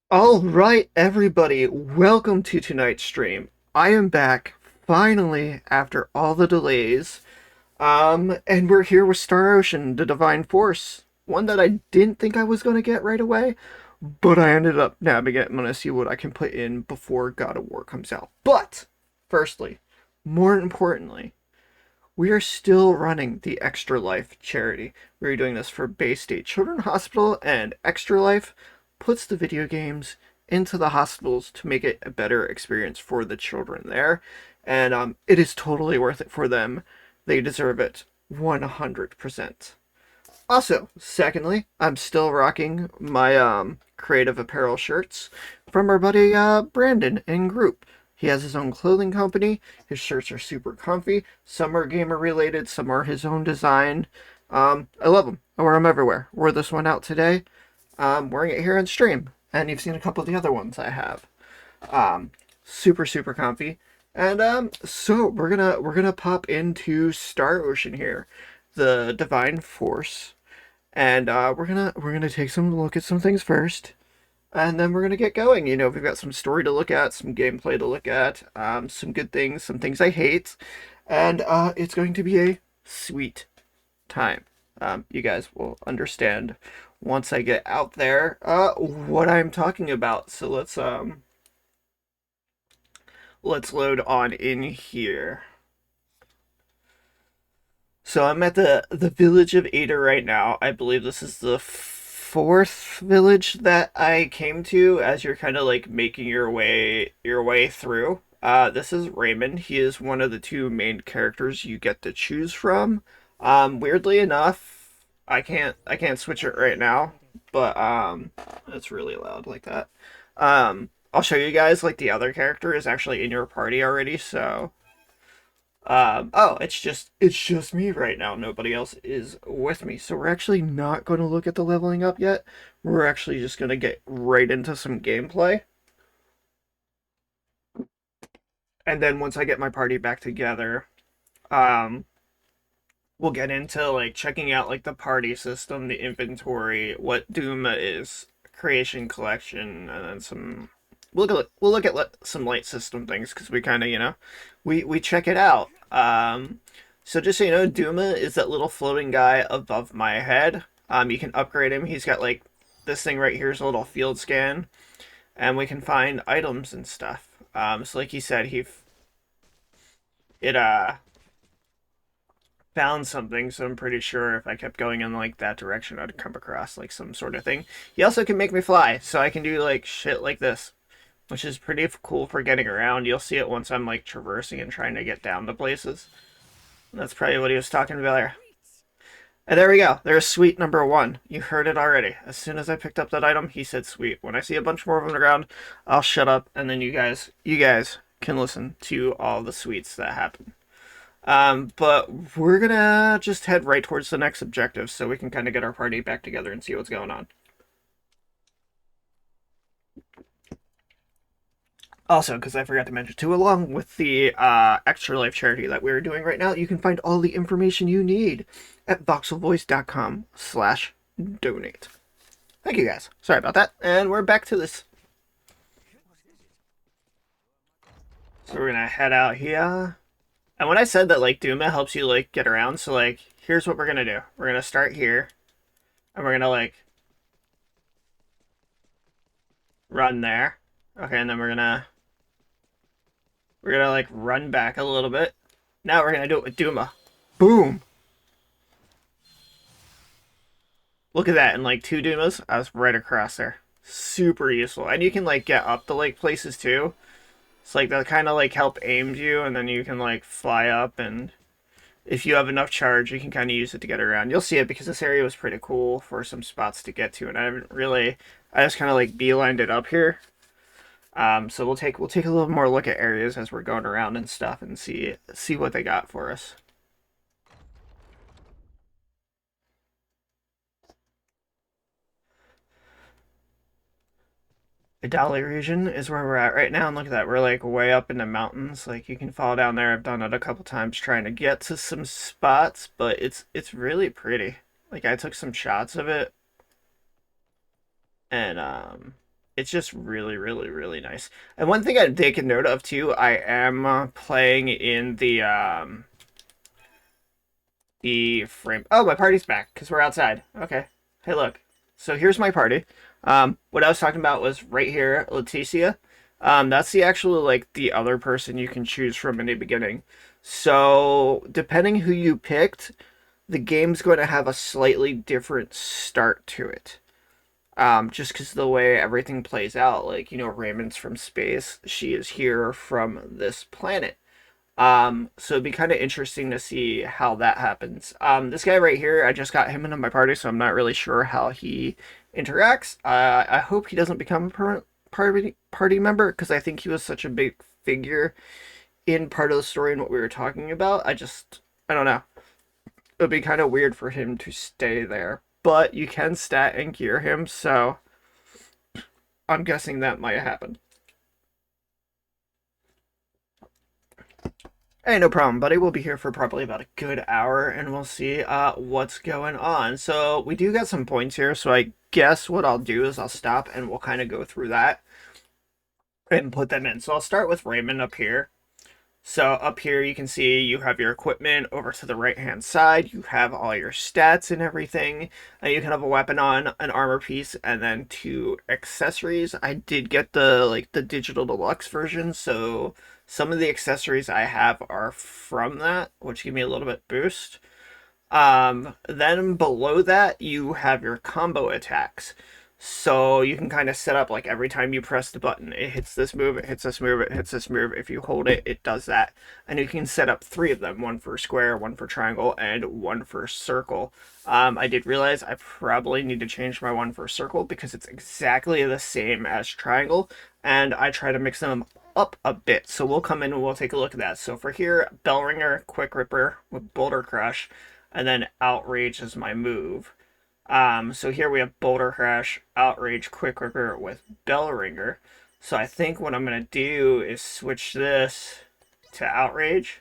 All right, everybody, welcome to tonight's stream. I am back finally after all the delays. And we're here with Star Ocean, the Divine Force. One that I didn't think I was going to get right away, but I ended up nabbing it. I'm going to see what I can put in before God of War comes out. But, firstly, more importantly, we are still running the Extra Life charity. We're doing this for Bay State Children's Hospital, and Extra Life puts the video games into the hospitals to make it a better experience for the children there. And it is totally worth it for them. They deserve it 100%. Also, secondly, I'm still rocking my creative apparel shirts from our buddy Brandon in group. He has his own clothing company. His shirts are super comfy. Some are gamer related, some are his own design. I love them. I wear them everywhere. Wore this one out today. Wearing it here on stream, and you've seen a couple of the other ones I have. Super comfy. And so we're gonna pop into Star Ocean here, the Divine Force, and we're gonna take some look at some things first, and then we're gonna get going. We've got some story to look at, some gameplay to look at, some good things, some things I hate, and it's going to be a sweet time. You guys will understand once I get out there what I'm talking about. So let's load on in here. So I'm at the village of Ada right now. I believe this is the fourth village that I came to as you're kind of like making your way through. This is Raymond. He is one of the two main characters you get to choose from. Weirdly enough, I can't switch it right now, but it's really loud like that. I'll show you guys like the other character is actually in your party already, so oh, it's just me right now. Nobody else is with me. So we're actually not going to look at the leveling up yet. We're actually just going to get right into some gameplay. And then once I get my party back together, um we'll get into like checking out like the party system, the inventory, what Duma is, creation collection, and then some we'll look at some light system things because we kind of we check it out. So just so you know, Duma is that little floating guy above my head. You can upgrade him. He's got like this thing right here is a little field scan, and we can find items and stuff. So like he said, it found something, so I'm pretty sure if I kept going in like that direction, I'd come across like some sort of thing. He also can make me fly, so I can do like shit like this, which is pretty cool for getting around. You'll see it once I'm like traversing and trying to get down to places. That's probably what he was talking about there. And there we go. There's sweet number one. You heard it already. As soon as I picked up that item, he said sweet. When I see a bunch more of them on the ground, I'll shut up, and then you guys can listen to all the sweets that happen. But we're gonna just head right towards the next objective so we can kind of get our party back together and see what's going on. Also, because I forgot to mention too, along with the Extra Life charity that we're doing right now, you can find all the information you need at voxelvoice.com/donate. Thank you guys. Sorry about that. And we're back to this. So we're gonna head out here. And when I said that like Duma helps you like get around, so like here's what we're gonna do. We're gonna start here, and we're gonna like run there. Okay, and then we're gonna like run back a little bit. Now we're gonna do it with Duma. Boom! Look at that, in like two Dumas, I was right across there. Super useful. And you can like get up to like places too. It's like that kind of like help aims you, and then you can like fly up, and if you have enough charge, you can kind of use it to get around. You'll see it because this area was pretty cool for some spots to get to, and I just kind of like beelined it up here. So we'll take a little more look at areas as we're going around and stuff, and see what they got for us. The Dali region is where we're at right now, and look at that, we're like way up in the mountains. Like you can fall down there. I've done it a couple times trying to get to some spots, but it's really pretty. Like I took some shots of it, and It's just really, really, really nice. And one thing I'd take a note of too, I am playing in the frame. Oh, my party's back because we're outside. Okay. Hey, look. So here's my party. What I was talking about was right here, Leticia. That's the actual like the other person you can choose from in the beginning. So depending who you picked, the game's going to have a slightly different start to it. Just because of the way everything plays out, like Raymond's from space, she is here from this planet. So it'd be kind of interesting to see how that happens. This guy right here, I just got him into my party, so I'm not really sure how he interacts. I hope he doesn't become a permanent party member because I think he was such a big figure in part of the story and what we were talking about. I don't know. It would be kind of weird for him to stay there, but you can stat and gear him, so I'm guessing that might happen. Hey, no problem, buddy. We'll be here for probably about a good hour, and we'll see what's going on. So we do got some points here, so I guess what I'll do is I'll stop, and we'll kind of go through that and put them in. So I'll start with Raymond up here. So up here you can see you have your equipment. Over to the right hand side you have all your stats and everything, and you can have a weapon on, an armor piece, and then 2 accessories. I did get the digital deluxe version, so some of the accessories I have are from that, which give me a little bit boost. Then below that you have your combo attacks. So you can kind of set up like every time you press the button, it hits this move, it hits this move, it hits this move. If you hold it, it does that. And you can set up 3 of them, one for square, one for triangle, and one for circle. I did realize I probably need to change my one for circle because it's exactly the same as triangle, and I try to mix them up a bit. So we'll come in and we'll take a look at that. So for here, Bellringer, Quick Ripper with Boulder Crush, and then Outrage is my move. So here we have Boulder Crash, Outrage, Quick Ripper with Bellringer. So I think what I'm going to do is switch this to Outrage.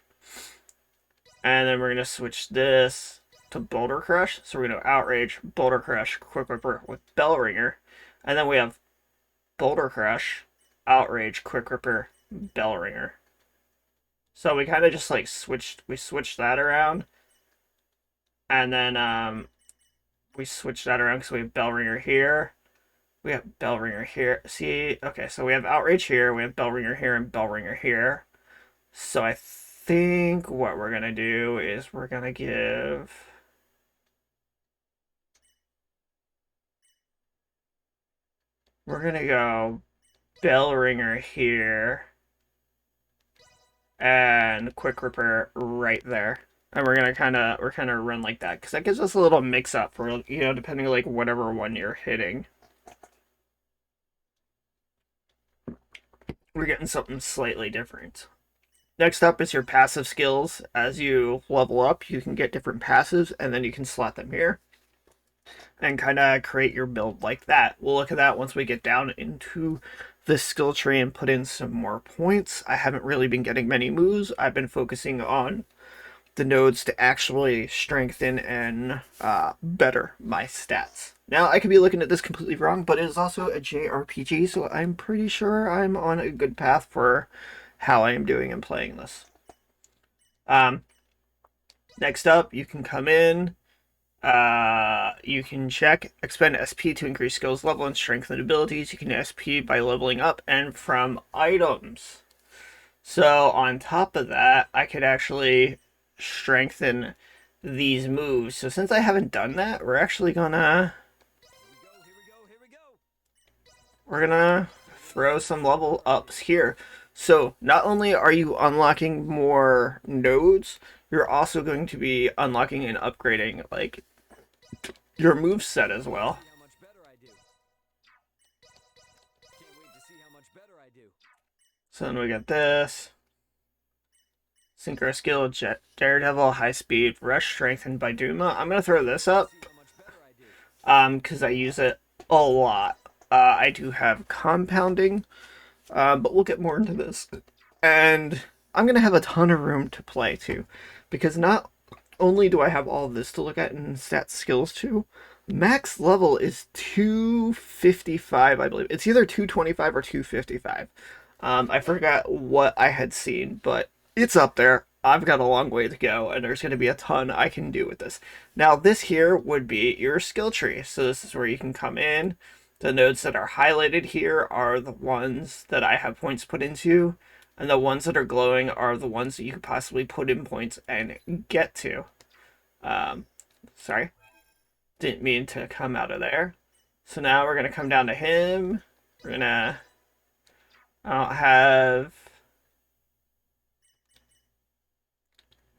And then we're going to switch this to Boulder Crush. So we're going to Outrage, Boulder Crush, Quick Ripper with Bellringer. And then we have Boulder Crush, Outrage, Quick Ripper, Bellringer. So we kind of just like switched that around. And then, we switch that around because we have Bellringer here. We have Bellringer here. See, okay, so we have Outrage here, we have Bellringer here, and Bellringer here. So I think what we're gonna do is we're gonna go Bellringer here and Quick Ripper right there. And we're kind of run like that because that gives us a little mix up for depending on like whatever one you're hitting. We're getting something slightly different. Next up is your passive skills. As you level up, you can get different passives, and then you can slot them here and kind of create your build like that. We'll look at that once we get down into the skill tree and put in some more points. I haven't really been getting many moves. I've been focusing on the nodes to actually strengthen and better my stats. Now, I could be looking at this completely wrong, but it is also a JRPG, so I'm pretty sure I'm on a good path for how I am doing in playing this. Next up, you can come in. You can check, expend SP to increase skills level and strengthen abilities. You can SP by leveling up and from items. So on top of that, I could actually strengthen these moves. So since I haven't done that, we're actually gonna throw some level ups here. So not only are you unlocking more nodes, you're also going to be unlocking and upgrading like your move set as well. So then we got this. Synchro skill, Jet, Daredevil, High Speed, Rush, Strengthened by Duma. I'm going to throw this up because I use it a lot. I do have Compounding, but we'll get more into this. And I'm going to have a ton of room to play too, because not only do I have all of this to look at and stat skills too, Max level is 255, I believe. It's either 225 or 255. I forgot what I had seen, but it's up there. I've got a long way to go, and there's going to be a ton I can do with this. Now, this here would be your skill tree. So this is where you can come in. The nodes that are highlighted here are the ones that I have points put into, and the ones that are glowing are the ones that you could possibly put in points and get to. Um, sorry. Didn't mean to come out of there. So now we're gonna come down to him. We're gonna. I don't have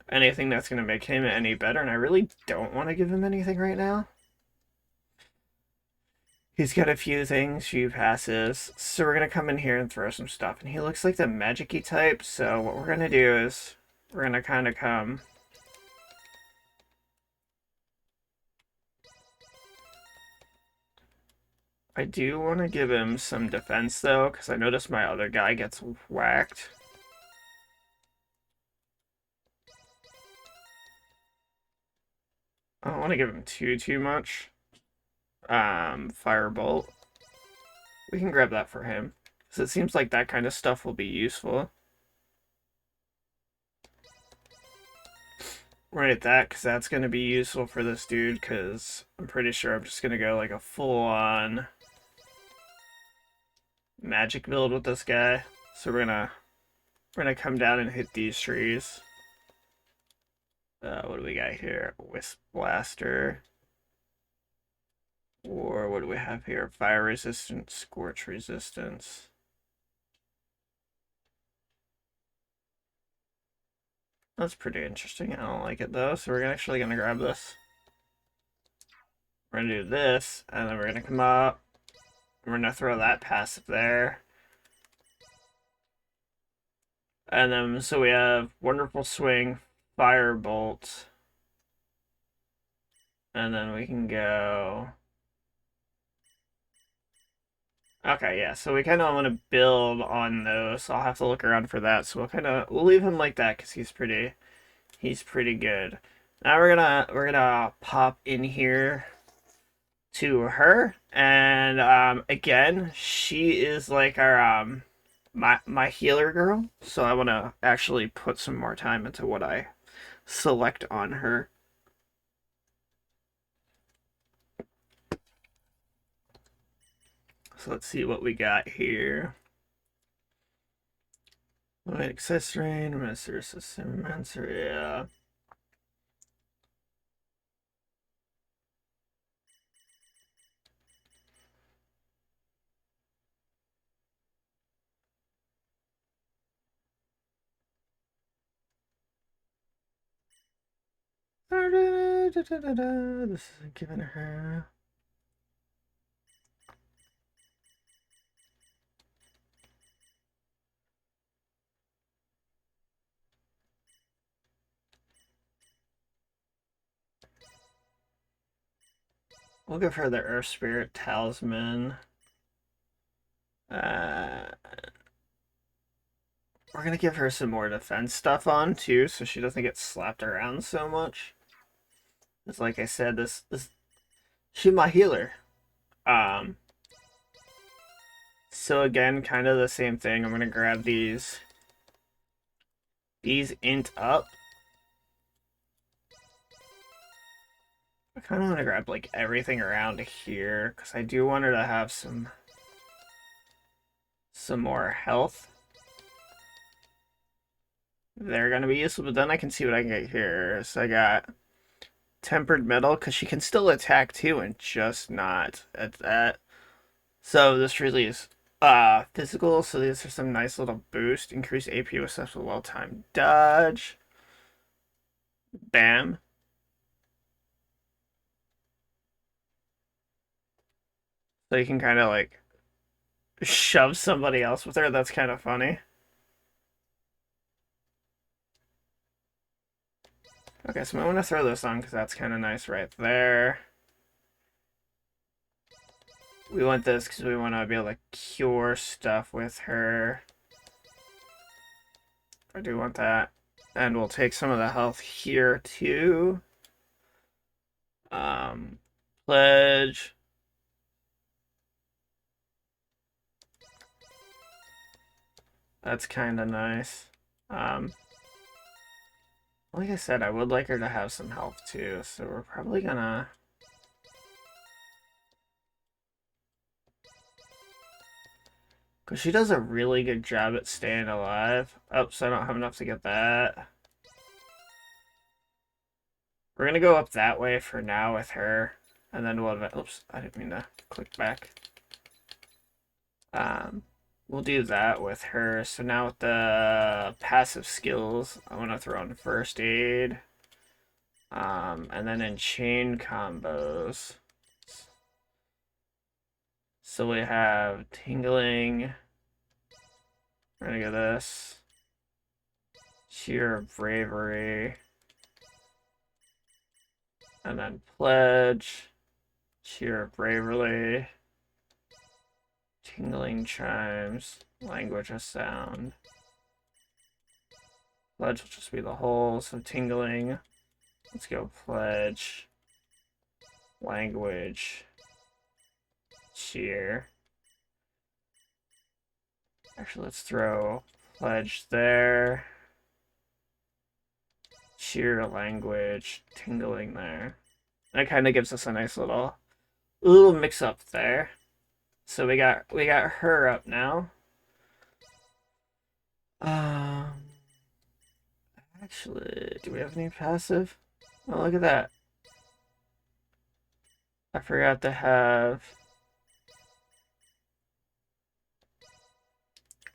anything that's gonna make him any better, and I really don't want to give him anything right now. He's got a few things, few passes. So we're gonna come in here and throw some stuff. And he looks like the magic-y type, so what we're gonna do is we're gonna kinda come. I do want to give him some defense though, because I noticed my other guy gets whacked. I don't want to give him too much. Firebolt. We can grab that for him. Because it seems like that kind of stuff will be useful. Right, that, because that's going to be useful for this dude, because I'm pretty sure I'm just going to go like a full-on magic build with this guy. So we're gonna come down and hit these trees. What do we got here? Wisp Blaster. Or what do we have here? Fire resistance, scorch resistance. That's pretty interesting. I don't like it though, so we're actually gonna grab this. We're gonna do this, and then we're gonna come up. We're gonna throw that passive there. And then, so we have Wonderful Swing, Firebolt. And then we can go. Okay, yeah, so we kind of want to build on those. So I'll have to look around for that. So we'll leave him like that because he's pretty good. Now we're gonna pop in here to her, and again, she is like our my healer girl. So I want to actually put some more time into what I select on her. So let's see what we got here. Wait, accessory, master system, answer, yeah. This is giving her. We'll give her the Earth Spirit Talisman. Uh, we're gonna give her some more defense stuff on too, so she doesn't get slapped around so much. It's like I said, this she's my healer. Um, so again, kind of the same thing. I'm gonna grab these int up. I kind of want to grab like everything around here because I do want her to have some more health. They're gonna be useful, but then I can see what I can get here. So I got tempered metal because she can still attack too, and just not at that. So this really is physical. So these are some nice little boost. Increase AP with successful well-timed dodge. Bam. So you can kind of like shove somebody else with her. That's kind of funny. Okay, so I want to throw this on because that's kind of nice right there. We want this because we want to be able to cure stuff with her. I do want that. And we'll take some of the health here too. Pledge. That's kind of nice. Um, like I said, I would like her to have some health too, so we're probably gonna... Because she does a really good job at staying alive. Oops, I don't have enough to get that. We're gonna go up that way for now with her. And then we'll... Oops, I didn't mean to click back. Um, we'll do that with her. So now with the passive skills, I want to throw in first aid. And then in chain combos. So we have tingling. We're gonna get this. Cheer of bravery. And then pledge. Cheer of bravery. Tingling chimes. Language of sound. Pledge will just be the whole, so tingling. Let's go pledge. Language. Cheer. Actually, let's throw pledge there. Cheer, language, tingling there. That kind of gives us a nice little mix up there. So we got her up now. Um, actually, do we have any passive? Oh, look at that. I forgot to have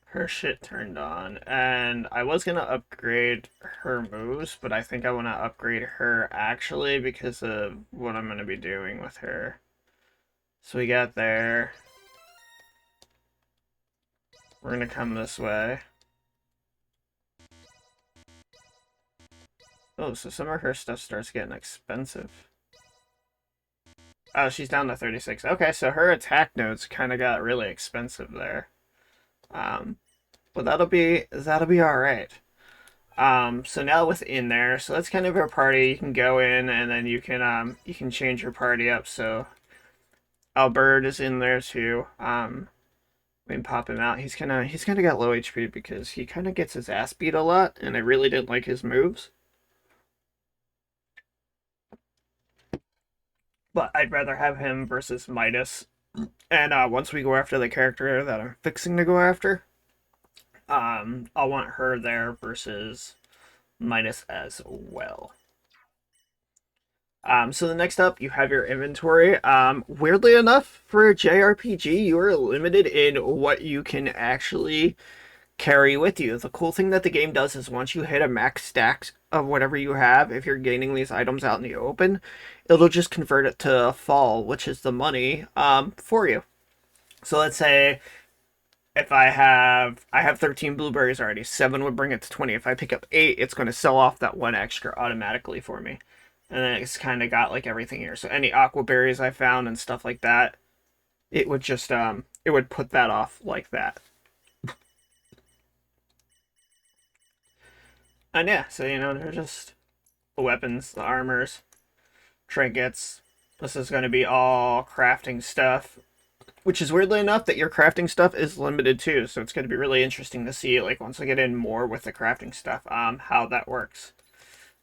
her shit turned on, and I was gonna upgrade her moves, but I think I want to upgrade her actually because of what I'm gonna be doing with her. So we got there. We're gonna come this way. Oh, so some of her stuff starts getting expensive. Oh, she's down to 36. Okay, so her attack notes kind of got really expensive there. But that'll be all right. So now within there, so that's kind of our party. You can go in and then you can change your party up. So Albert is in there too. We can pop him out. He's kinda got low HP because he kind of gets his ass beat a lot, and I really didn't like his moves. But I'd rather have him versus Midas. And once we go after the character that I'm fixing to go after, I'll want her there versus Midas as well. So the next up, you have your inventory. Weirdly enough, for a JRPG, you are limited in what you can actually carry with you. The cool thing that the game does is once you hit a max stack of whatever you have, if you're gaining these items out in the open, it'll just convert it to fall, which is the money, for you. So let's say if I have 13 blueberries already, 7 would bring it to 20. If I pick up 8, it's going to sell off that 1 extra automatically for me. And then it's kind of got like everything here. So any aqua berries I found and stuff like that, it would just it would put that off like that. And yeah, so they're just the weapons, the armors, trinkets. This is going to be all crafting stuff, which is weirdly enough that your crafting stuff is limited too. So it's going to be really interesting to see, like once I get in more with the crafting stuff, how that works.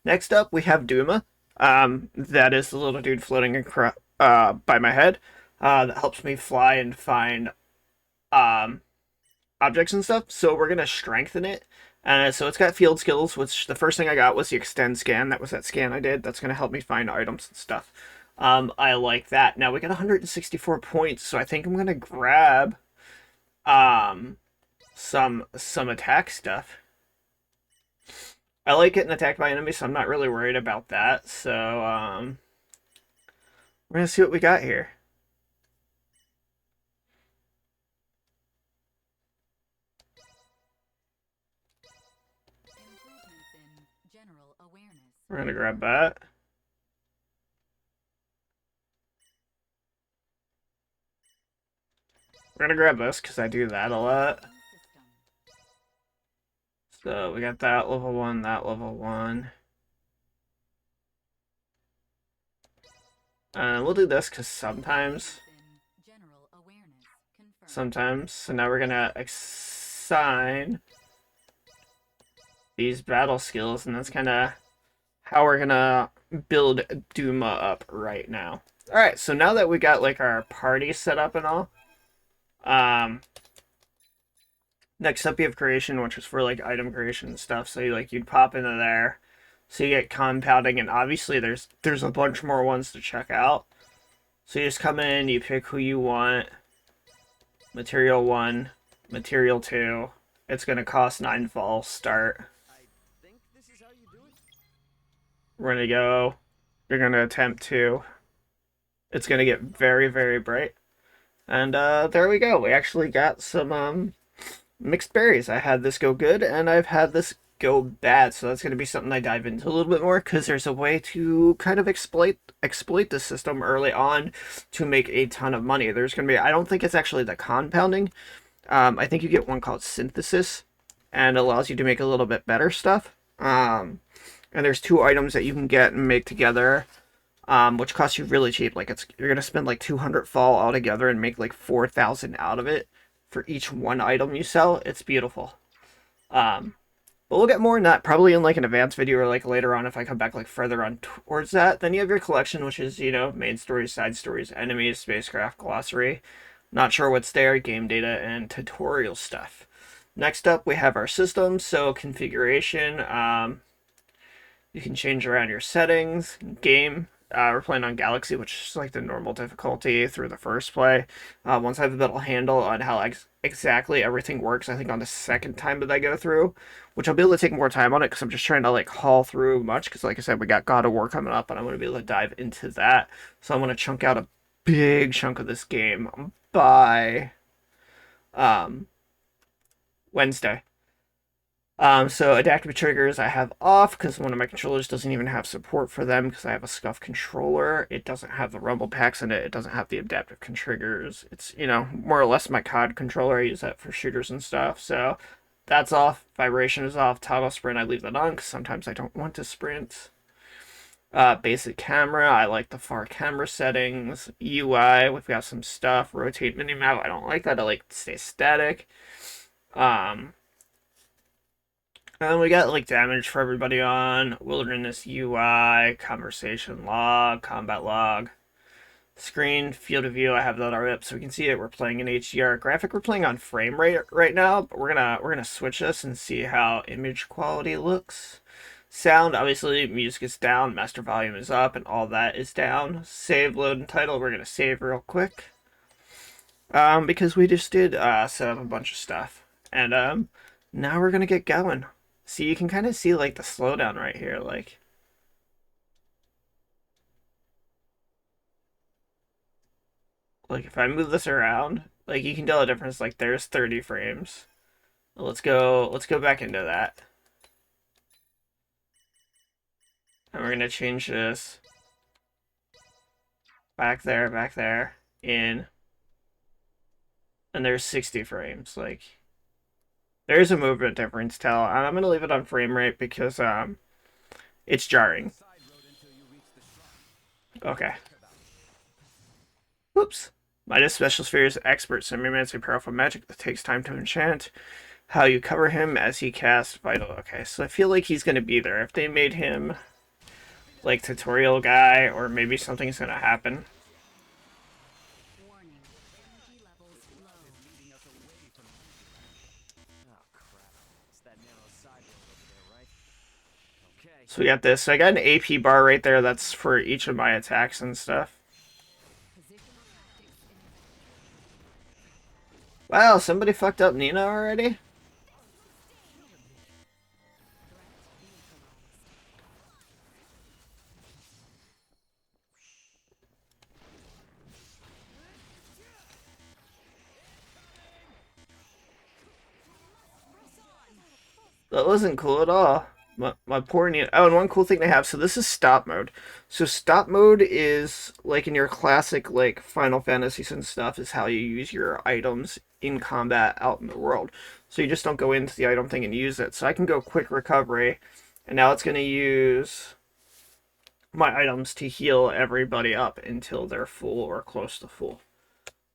Next up, we have Duma. That is the little dude floating by my head. That helps me fly and find um, objects and stuff. So we're gonna strengthen it. So it's got field skills, which the first thing I got was the extend scan. That was that scan I did. That's gonna help me find items and stuff. I like that. Now we got 164 points, so I think I'm gonna grab some attack stuff. I like getting attacked by enemies, so I'm not really worried about that. So we're gonna see what we got here. We're gonna grab that. We're gonna grab this because I do that a lot. So we got that level 1, that level 1. We'll do this because sometimes. So now we're gonna assign these battle skills, and that's kind of how we're gonna build Duma up right now. All right, so now that we got like our party set up and all, um, next up you have creation, which is for like item creation and stuff. So you'd pop into there, so you get compounding, and obviously there's a bunch more ones to check out. So you just come in, you pick who you want. Material 1, Material 2. It's gonna cost 9 false start. We're gonna go. You're gonna attempt to. It's gonna get very, very bright. And there we go. We actually got some mixed berries. I had this go good, and I've had this go bad. So that's gonna be something I dive into a little bit more, because there's a way to kind of exploit the system early on to make a ton of money. There's gonna be. I don't think it's actually the compounding. I think you get one called synthesis, and it allows you to make a little bit better stuff. And there's 2 items that you can get and make together, which cost you really cheap. Like you're gonna spend like 200 fall altogether and make like 4,000 out of it for each one item you sell. It's beautiful. But we'll get more on that probably in like an advanced video, or like later on if I come back like further on towards that. Then you have your collection, which is, main stories, side stories, enemies, spacecraft, glossary. Not sure what's there, game data, and tutorial stuff. Next up, we have our system. So configuration. You can change around your settings. Game. We're playing on Galaxy, which is like the normal difficulty through the first play. Once I have a better handle on how exactly everything works, I think on the second time that I go through, which I'll be able to take more time on it because I'm just trying to like haul through much. Because like I said, we got God of War coming up, and I'm going to be able to dive into that. So I'm going to chunk out a big chunk of this game by Wednesday. So adaptive triggers I have off because one of my controllers doesn't even have support for them because I have a scuff controller. It doesn't have the rumble packs in it. It doesn't have the adaptive triggers. It's, more or less my COD controller. I use that for shooters and stuff. So that's off. Vibration is off. Toggle sprint, I leave that on because sometimes I don't want to sprint. Basic camera, I like the far camera settings. UI, we've got some stuff. Rotate minimap, I don't like that. I like to stay static. And we got like damage for everybody on. Wilderness UI, conversation log, combat log. Screen, field of view, I have that already up so we can see it. We're playing in HDR. Graphic, we're playing on frame rate right now, but we're gonna switch this and see how image quality looks. Sound, obviously, music is down, master volume is up, and all that is down. Save, load, and title, we're gonna save real quick. Because we just did set up a bunch of stuff. And now we're gonna get going. See, you can kind of see like the slowdown right here, like if I move this around, like you can tell the difference. Like there's 30 frames. Let's go back into that. And we're gonna change this back there, in. And there's 60 frames. Like there's a movement difference, and I'm gonna leave it on frame rate because it's jarring. Okay. Whoops. Midas Special Sphere is expert semi-mancy powerful magic that takes time to enchant. How you cover him as he casts vital. Okay, so I feel like he's gonna be there. If they made him like tutorial guy, or maybe something's gonna happen. So we got this. So I got an AP bar right there. That's for each of my attacks and stuff. Wow, somebody fucked up Nina already? That wasn't cool at all. My poor Nina. Oh, and one cool thing they have. So this is stop mode. So stop mode is like in your classic like Final Fantasies and stuff is how you use your items in combat out in the world. So you just don't go into the item thing and use it. So I can go quick recovery, and now it's going to use my items to heal everybody up until they're full or close to full.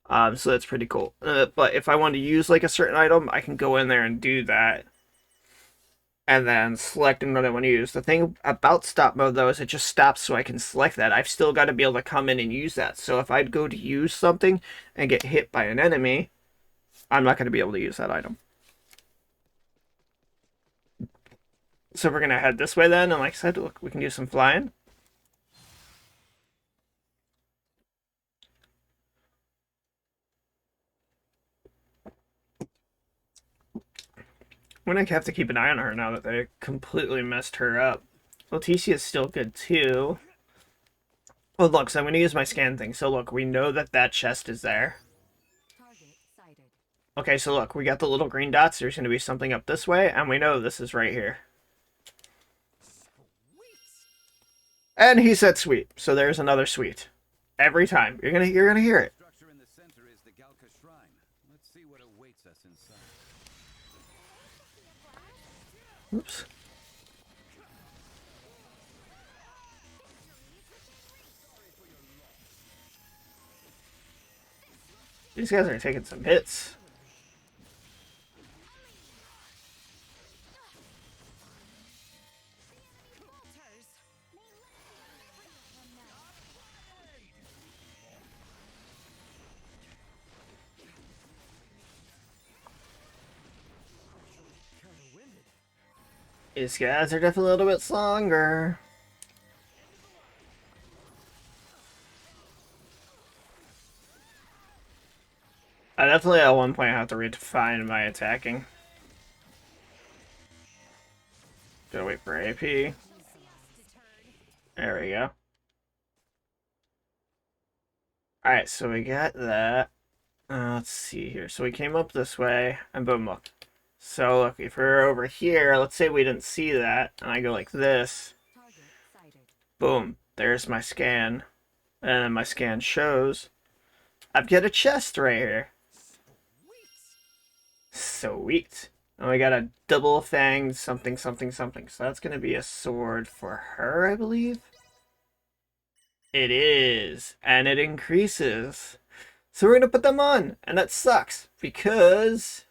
So that's pretty cool. But if I want to use like a certain item, I can go in there and do that, and then select what I want to use. The thing about stop mode though is it just stops so I can select that. I've still got to be able to come in and use that. So if I'd go to use something and get hit by an enemy, I'm not going to be able to use that item. So we're going to head this way then, and like I said, look, we can do some flying. I'm going to have to keep an eye on her now that they completely messed her up. Leticia is still good too. Oh look, so I'm going to use my scan thing. So look, we know that that chest is there. Okay, so look, we got the little green dots. There's going to be something up this way, and we know this is right here. And he said sweet, so there's another sweet. Every time. You're gonna hear it. Oops. These guys are taking some hits. These guys are definitely a little bit stronger. I definitely at one point have to redefine my attacking. Gotta wait for AP. There we go. Alright, so we got that. Let's see here. So we came up this way, and boom, look. So look, if we're over here, let's say we didn't see that, and I go like this. Boom, there's my scan. And then my scan shows I've got a chest right here. Sweet. And we got a double fanged something something something. So that's going to be a sword for her, I believe. It is. And it increases. So we're going to put them on. And that sucks. Because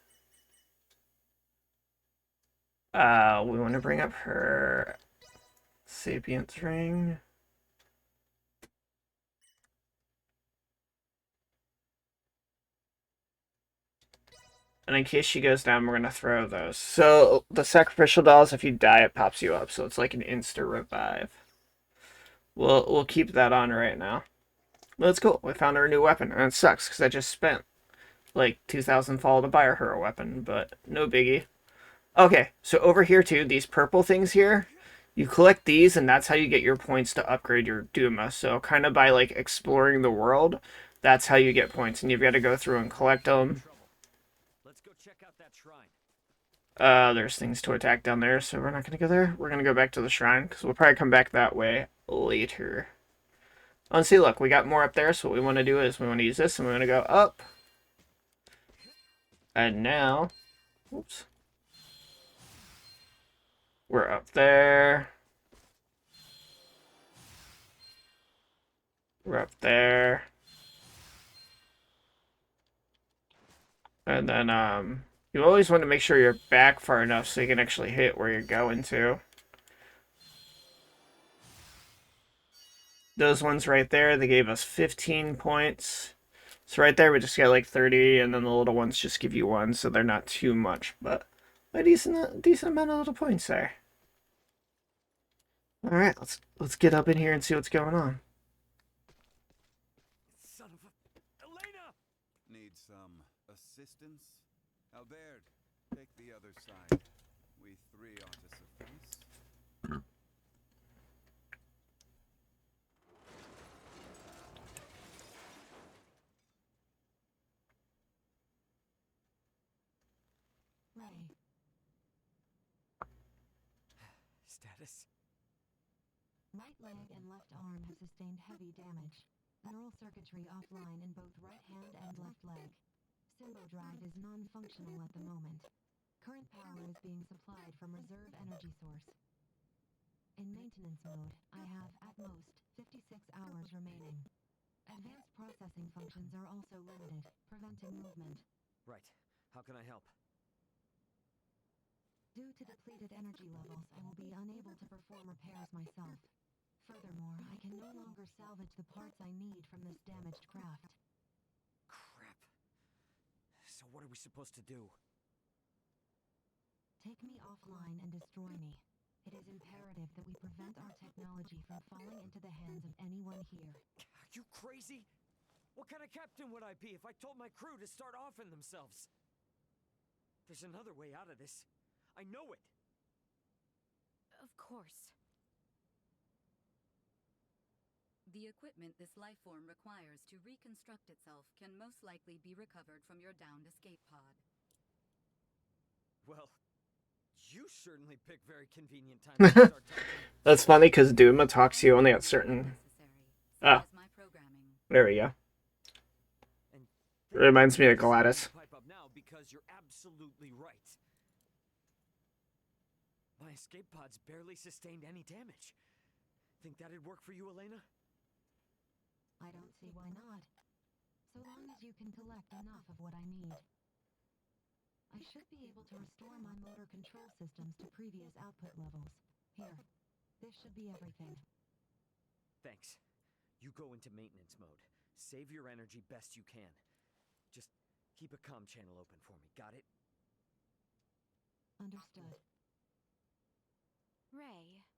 we want to bring up her Sapience ring. And in case she goes down, we're going to throw those. So the sacrificial dolls, if you die, it pops you up. So it's like an insta revive. We'll keep that on right now. Well, that's cool. We found her a new weapon. And it sucks because I just spent like 2,000 fall to buy her a weapon. But no biggie. Okay, so over here too, these purple things here. You collect these and that's how you get your points to upgrade your Duma. So kind of by like exploring the world, that's how you get points. And you've got to go through and collect them. There's things to attack down there, so we're not going to go there. We're going to go back to the shrine, because we'll probably come back that way later. Oh, and see, look, we got more up there, so what we want to do is we want to use this, and we want to go up. And now, oops. We're up there. We're up there. And then, you always want to make sure you're back far enough so you can actually hit where you're going to. Those ones right there, they gave us 15 points. So right there we just got like 30, and then the little ones just give you 1, so they're not too much, but a decent amount of little points there. Alright, let's get up in here and see what's going on. Son of a... Elena! Need some assistance? Albert, take the other side. We three ought to suffice. Ready. Status. Right leg and left arm have sustained heavy damage. Neural circuitry offline in both right hand and left leg. Symbo drive is non-functional at the moment. Current power is being supplied from reserve energy source. In maintenance mode, I have, at most, 56 hours remaining. Advanced processing functions are also limited, preventing movement. Right. How can I help? Due to depleted energy levels, I will be unable to perform repairs myself. Furthermore, I can no longer salvage the parts I need from this damaged craft. Crap. So what are we supposed to do? Take me offline and destroy me. It is imperative that we prevent our technology from falling into the hands of anyone here. Are you crazy? What kind of captain would I be if I told my crew to start offing themselves? There's another way out of this. I know it. Of course. The equipment this life form requires to reconstruct itself can most likely be recovered from your downed escape pod. Well, you certainly pick very convenient times to start talking. That's funny because Duma talks to you only at certain. Necessary, Oh. my programming. There we go. And It reminds me of Gladys. Pipe up now because you're absolutely right. My escape pods barely sustained any damage. Think that'd work for you, Elena? I don't see why not. So long as you can collect enough of what I need. I should be able to restore my motor control systems to previous output levels. Here, this should be everything. Thanks. You go into maintenance mode. Save your energy best you can. Just keep a comm channel open for me, got it? Understood. Ray,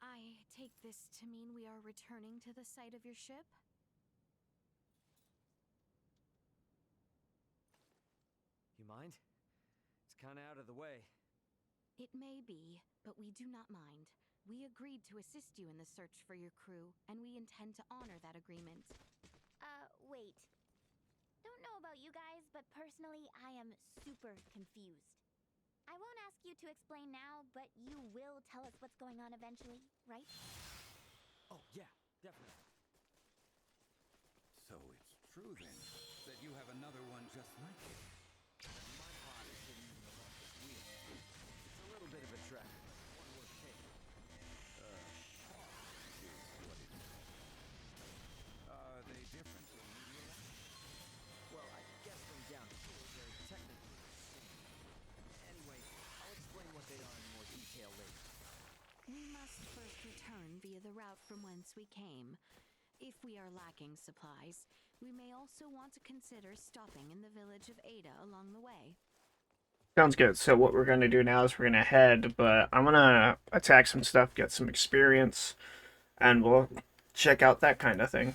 I take this to mean we are returning to the site of your ship? You mind? It's kinda out of the way. It may be, but we do not mind. We agreed to assist you in the search for your crew, and we intend to honor that agreement. Wait. Don't know about you guys, but personally, I am super confused. I won't ask you to explain now, but you will tell us what's going on eventually, right? Oh, yeah, definitely. So it's true then that you have another one just like it. My pod is sitting in the longest wheel. It's a little bit of a trek. One worth taking. Is what it is. Are they different from real life? Well, I guess them down here, they're technically the same. Anyway, I'll explain what they are in more detail later. We must first return via the route from whence we came. If we are lacking supplies, we may also want to consider stopping in the village of Ada along the way. Sounds good. So what we're going to do now is we're going to head, but I'm going to attack some stuff, get some experience, and we'll check out that kind of thing.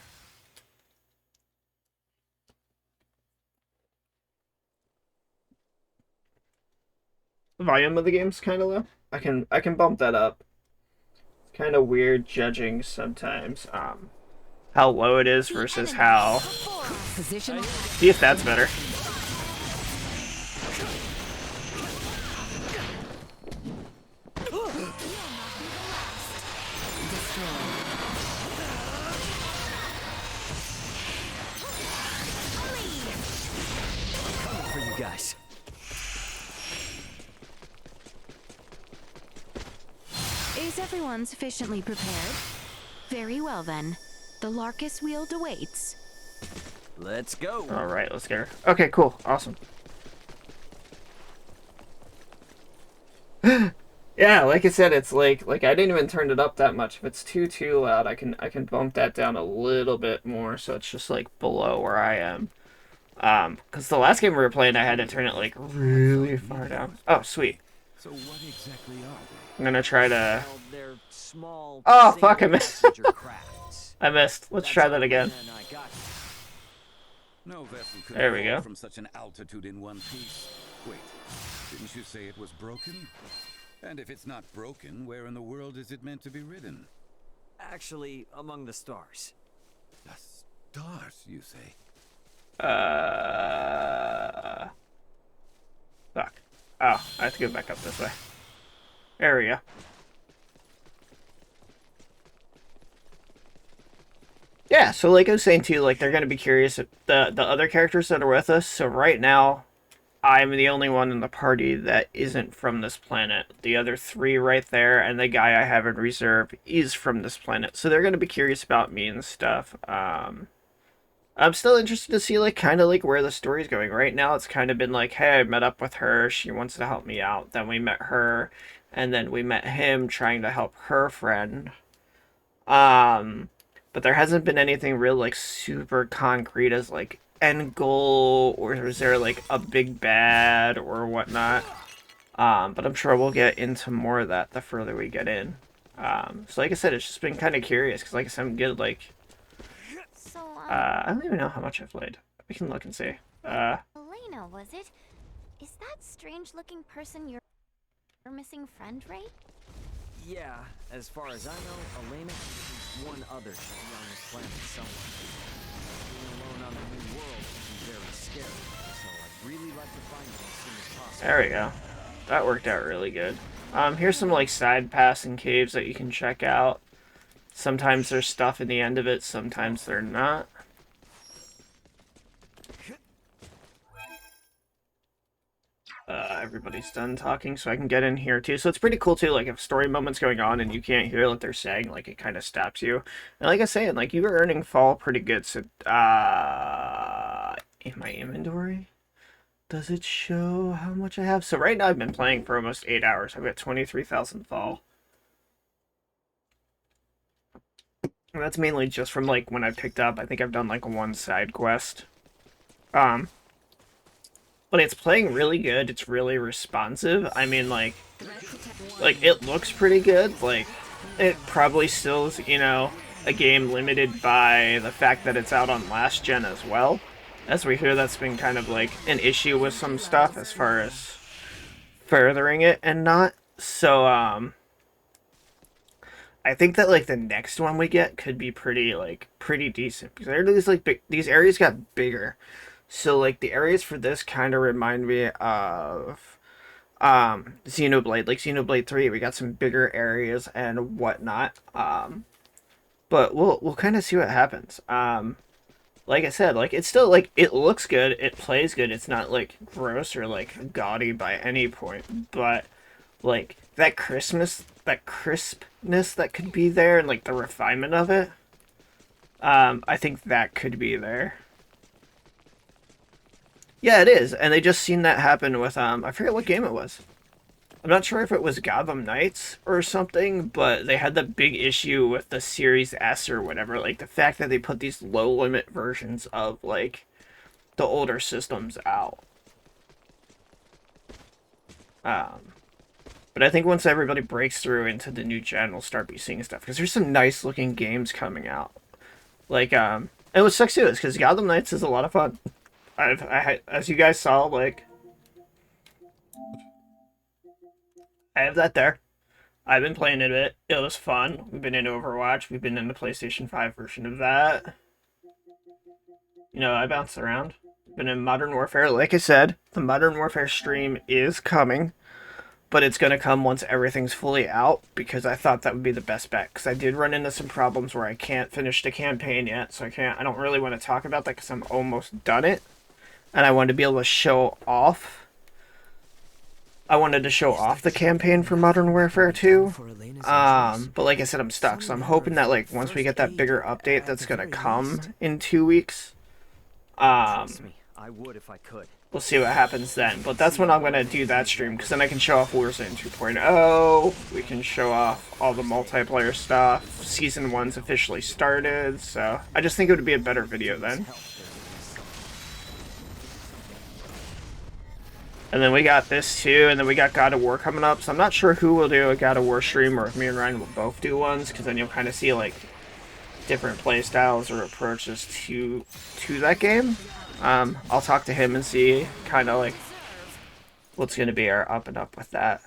The volume of the game's kind of low. I can bump that up. It's kind of weird judging sometimes how low it is versus how. Position. See if that's better. Coming for you guys. Is everyone sufficiently prepared? Very well then. The Larkus Wield awaits. Let's go. All right, let's get her. Okay, cool, awesome. Yeah, like I said, it's like I didn't even turn it up that much. If it's too loud, I can bump that down a little bit more, so it's just like below where I am. Because the last game we were playing, I had to turn it like really far down. Oh, sweet. So what exactly are they? I'm gonna try to. Well, they're small. Oh, fuck, I missed. single-passenger crafts. I missed. Let's That's try how that again. Elena and I got here. No vessel could There we fall go. from such an altitude in one piece. Wait, didn't you say it was broken? And if it's not broken, where in the world is it meant to be ridden? Actually, among the stars. The stars, you say? Fuck. Oh, I have to go back up this way. There we go. Yeah, so like I was saying too, like they're gonna be curious if the other characters that are with us. So right now, I'm the only one in the party that isn't from this planet. The other three right there, and the guy I have in reserve is from this planet. So they're going to be curious about me and stuff. I'm still interested to see, like, kind of, like, where the story's going. Right now, it's kind of been like, hey, I met up with her. She wants to help me out. Then we met her, and then we met him trying to help her friend. But there hasn't been anything real, like, super concrete as, like, end goal, or is there, like, a big bad or whatnot. But I'm sure we'll get into more of that the further we get in. So like I said, it's just been kind of curious, because like I said, I'm good, like, So, I don't even know how much I've played. We can look and see. Elena, was it? Is that strange-looking person your missing friend, right? Yeah, as far as I know, Elena and one other should be on this planet somewhere. Being alone on a new world can be very scary, so I'd really like to find them as soon as possible. There we go. That worked out really good. Here's some, like, side paths and caves that you can check out. Sometimes there's stuff in the end of it, sometimes they're not. Everybody's done talking, so I can get in here too. So it's pretty cool too, like if story moment's going on and you can't hear what they're saying, like it kind of stops you. And like I was saying, like you were earning fall pretty good, so in my inventory, does it show how much I have? So right now I've been playing for almost 8 hours. I've got 23,000 fall. And that's mainly just from like when I picked up. I think I've done like one side quest. But it's playing really good. It's really responsive. I mean, like it looks pretty good. Like, it probably still is, you know, a game limited by the fact that it's out on last gen as well. As we hear, that's been kind of like an issue with some stuff as far as furthering it and not. So, I think that like the next one we get could be pretty decent, because these like these areas got bigger. So, like, the areas for this kind of remind me of Xenoblade. Like, Xenoblade 3, we got some bigger areas and whatnot. But we'll kind of see what happens. Like I said, like, it's still, like, it looks good, it plays good, it's not, like, gross or, like, gaudy by any point. But, like, that crispness that could be there, and, like, the refinement of it, I think that could be there. Yeah, it is, and they just seen that happen with, I forget what game it was. I'm not sure if it was Gotham Knights or something, but they had the big issue with the Series S or whatever, like, the fact that they put these low-limit versions of, like, the older systems out. But I think once everybody breaks through into the new gen, we'll start be seeing stuff, because there's some nice-looking games coming out. Like, it was sucks too, because Gotham Knights is a lot of fun. As you guys saw, like, I have that there. I've been playing it a bit. It was fun. We've been into Overwatch. We've been in the PlayStation 5 version of that. You know, I bounced around. Been in Modern Warfare. Like I said, the Modern Warfare stream is coming, but it's going to come once everything's fully out, because I thought that would be the best bet, because I did run into some problems where I can't finish the campaign yet, so I don't really want to talk about that, because I'm almost done it. And I wanted to be able to show off. I wanted to show off the campaign for Modern Warfare 2. But like I said, I'm stuck. So I'm hoping that, like, once we get that bigger update that's gonna come in 2 weeks, Trust me, I would if I could. we'll see what happens then. But that's when I'm gonna do that stream, because then I can show off Warzone 2.0. We can show off all the multiplayer stuff. Season 1's officially started, so I just think it would be a better video then. And then we got this too, and then we got God of War coming up, so I'm not sure who will do a God of War stream, or if me and Ryan will both do ones, because then you'll kind of see, like, different playstyles or approaches to that game. I'll talk to him and see kind of, like, what's going to be our up and up with that.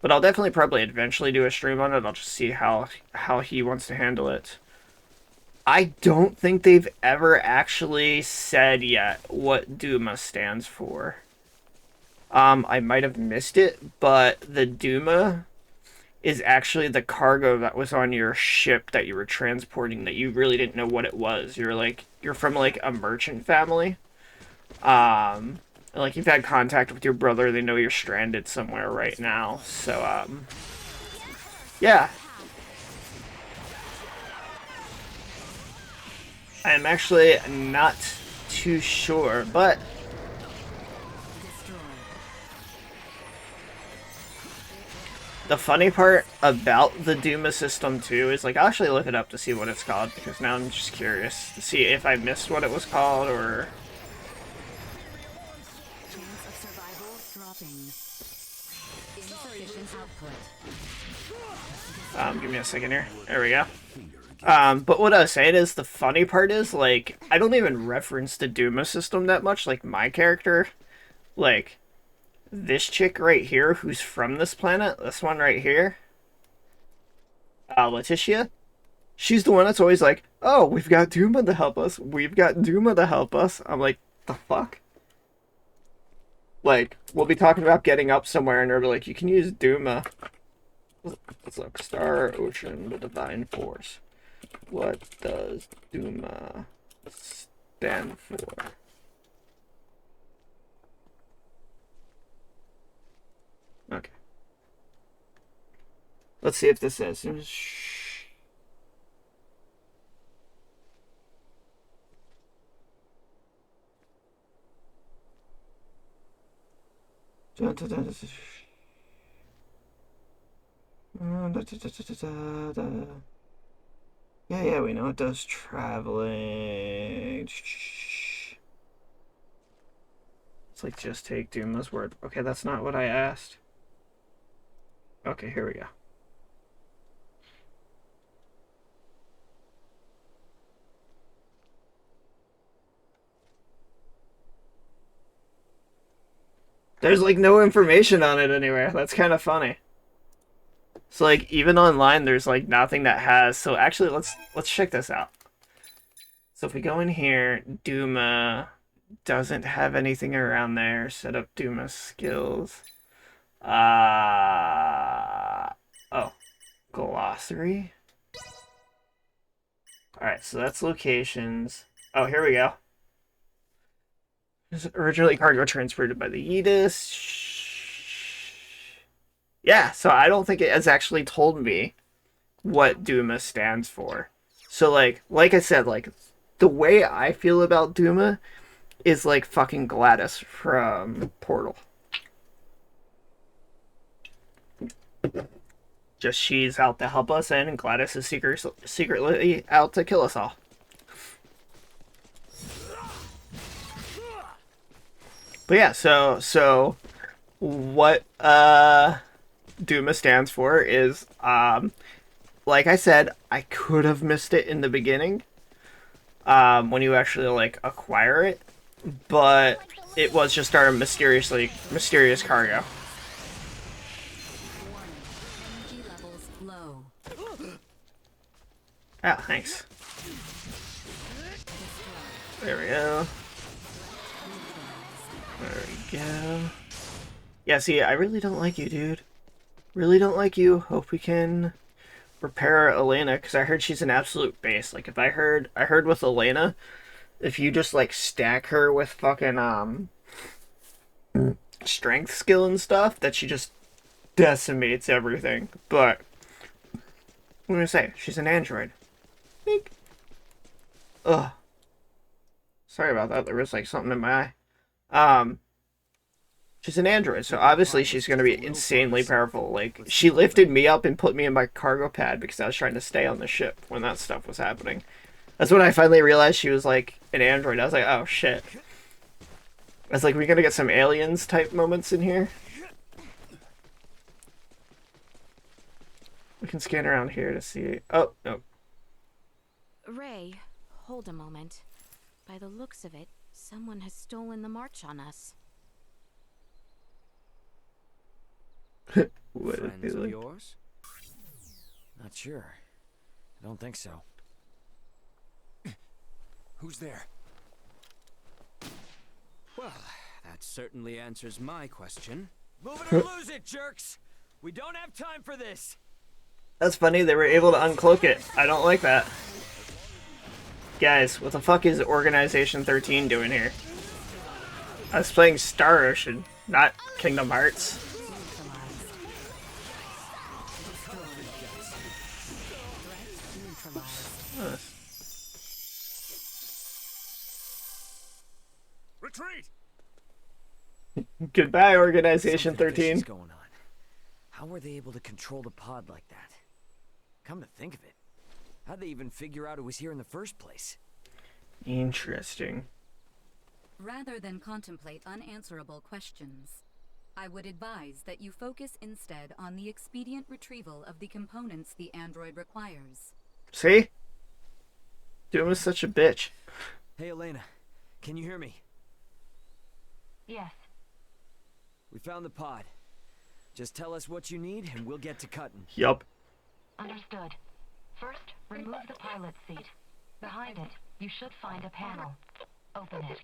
But I'll definitely probably eventually do a stream on it. I'll just see how he wants to handle it. I don't think they've ever actually said yet what Duma stands for. I might have missed it, but the Duma is actually the cargo that was on your ship that you were transporting that you really didn't know what it was. You're from like a merchant family, Like, you've had contact with your brother, they know you're stranded somewhere right now. So, yeah. I'm actually not too sure, but the funny part about the Duma system too is, like, I'll actually look it up to see what it's called, because now I'm just curious to see if I missed what it was called, or... Chance of survival dropping. Insufficient output. Give me a second here. There we go. But what I was saying is, the funny part is, like, I don't even reference the Duma system that much. Like, my character, like, this chick right here, who's from this planet, this one right here, Letitia, she's the one that's always like, oh, we've got Duma to help us. We've got Duma to help us. I'm like, the fuck? Like, we'll be talking about getting up somewhere, and they're like, you can use Duma. Let's look. Star Ocean, the Divine Force. What does Duma stand for? Okay. Let's see if this says. Yeah, we know it does traveling. It's like, just take Duma's word. Okay, that's not what I asked. Okay, here we go. There's, like, no information on it anywhere. That's kind of funny. So, like, even online, there's, like, nothing that has... So, actually, let's check this out. So, if we go in here, Duma doesn't have anything around there. Set up Duma skills. Oh. Glossary? Alright, so that's locations. Oh, here we go. Originally cargo transported by the Yeetus. Yeah, so I don't think it has actually told me what Duma stands for. So, like I said, like, the way I feel about Duma is like fucking Gladys from Portal. Just she's out to help us, and Gladys is secretly out to kill us all. But yeah, so what Duma stands for is, like I said, I could have missed it in the beginning, when you actually, like, acquire it, but it was just our mysterious cargo. Energy levels low. Ah, thanks. There we go. There we go. Yeah, see, I really don't like you, dude. Really don't like you. Hope we can repair Elena, because I heard she's an absolute base. Like, if I heard with Elena, if you just, like, stack her with fucking, strength skill and stuff, that she just decimates everything. But, what am I gonna say? She's an android. Meek. Ugh. Sorry about that. There was, like, something in my eye. She's an android, so obviously she's going to be insanely powerful. Like, she lifted me up and put me in my cargo pad because I was trying to stay on the ship when that stuff was happening. That's when I finally realized she was, like, an android. I was like, oh, shit. I was like, we gonna get some aliens type moments in here? We can scan around here to see... Oh, no. Ray, hold a moment. By the looks of it, someone has stolen the march on us. What Friends is it of like? yours? Not sure. I don't think so. Who's there? Well, that certainly answers my question. Move it or lose it, jerks! We don't have time for this! That's funny, they were able to uncloak it. I don't like that. Guys, what the fuck is Organization 13 doing here? I was playing Star Ocean, not Kingdom Hearts. Neutralized. Threat neutralized. Retreat! Goodbye, Organization Something fishy's 13. going on. How were they able to control the pod like that? Come to think of it, how'd they even figure out it was here in the first place? Interesting. Rather than contemplate unanswerable questions, I would advise that you focus instead on the expedient retrieval of the components the android requires. See? Doom is such a bitch. Hey Elena, can you hear me? Yes. We found the pod. Just tell us what you need and we'll get to cutting. Yup. Understood. First, remove the pilot seat. Behind it, you should find a panel. Open it.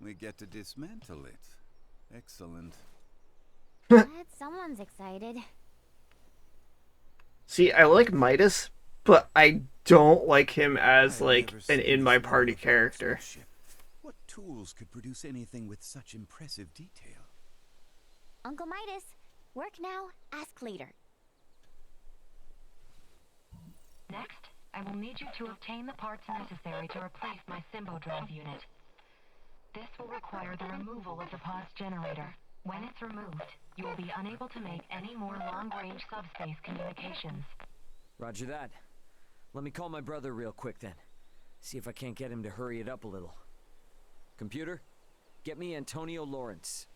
We get to dismantle it. Excellent. Glad someone's excited. See, I like Midas, but I don't like him as, I've like, never an seen in my this party level of character. craftsmanship. What tools could produce anything with such impressive detail? Uncle Midas, work now, ask later. Next, I will need you to obtain the parts necessary to replace my Symbo drive unit. This will require the removal of the pod's generator. When it's removed, you will be unable to make any more long-range subspace communications. Roger that. Let me call my brother real quick then. See if I can't get him to hurry it up a little. Computer, get me Antonio Lawrence.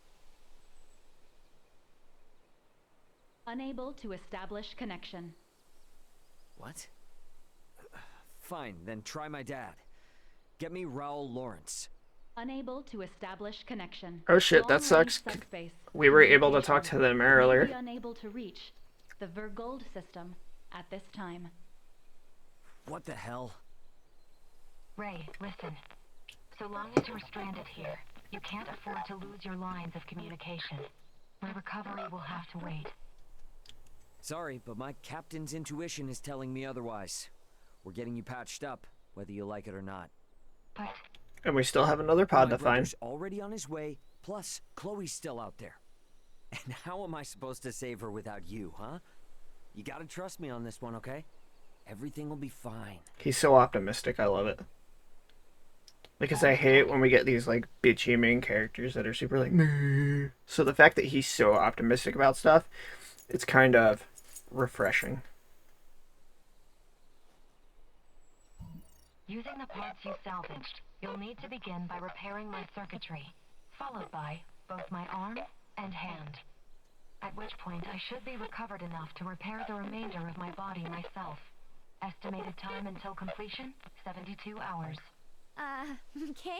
Unable to establish connection. What? Fine, then try my dad. Get me Raul Lawrence. Unable to establish connection. Oh shit, that Long-range sucks. subspace We were able to talk to communication them may earlier. be unable to reach the Vergold system at this time. What the hell? Ray, listen. So long as you're stranded here, you can't afford to lose your lines of communication. My recovery will have to wait. Sorry, but my captain's intuition is telling me otherwise. We're getting you patched up, whether you like it or not. But And we still have another pod My to find. brother's already on his way, plus Chloe's still out there. And how am I supposed to save her without you, huh? You gotta trust me on this one, okay? Everything will be fine. He's so optimistic, I love it. Because I hate when we get these, like, bitchy main characters that are super, like, meh. So the fact that he's so optimistic about stuff, it's kind of refreshing. using the parts you salvaged, you'll need to begin by repairing my circuitry, followed by both my arm and hand. At which point I should be recovered enough to repair the remainder of my body myself. Estimated time until completion, 72 hours. Okay.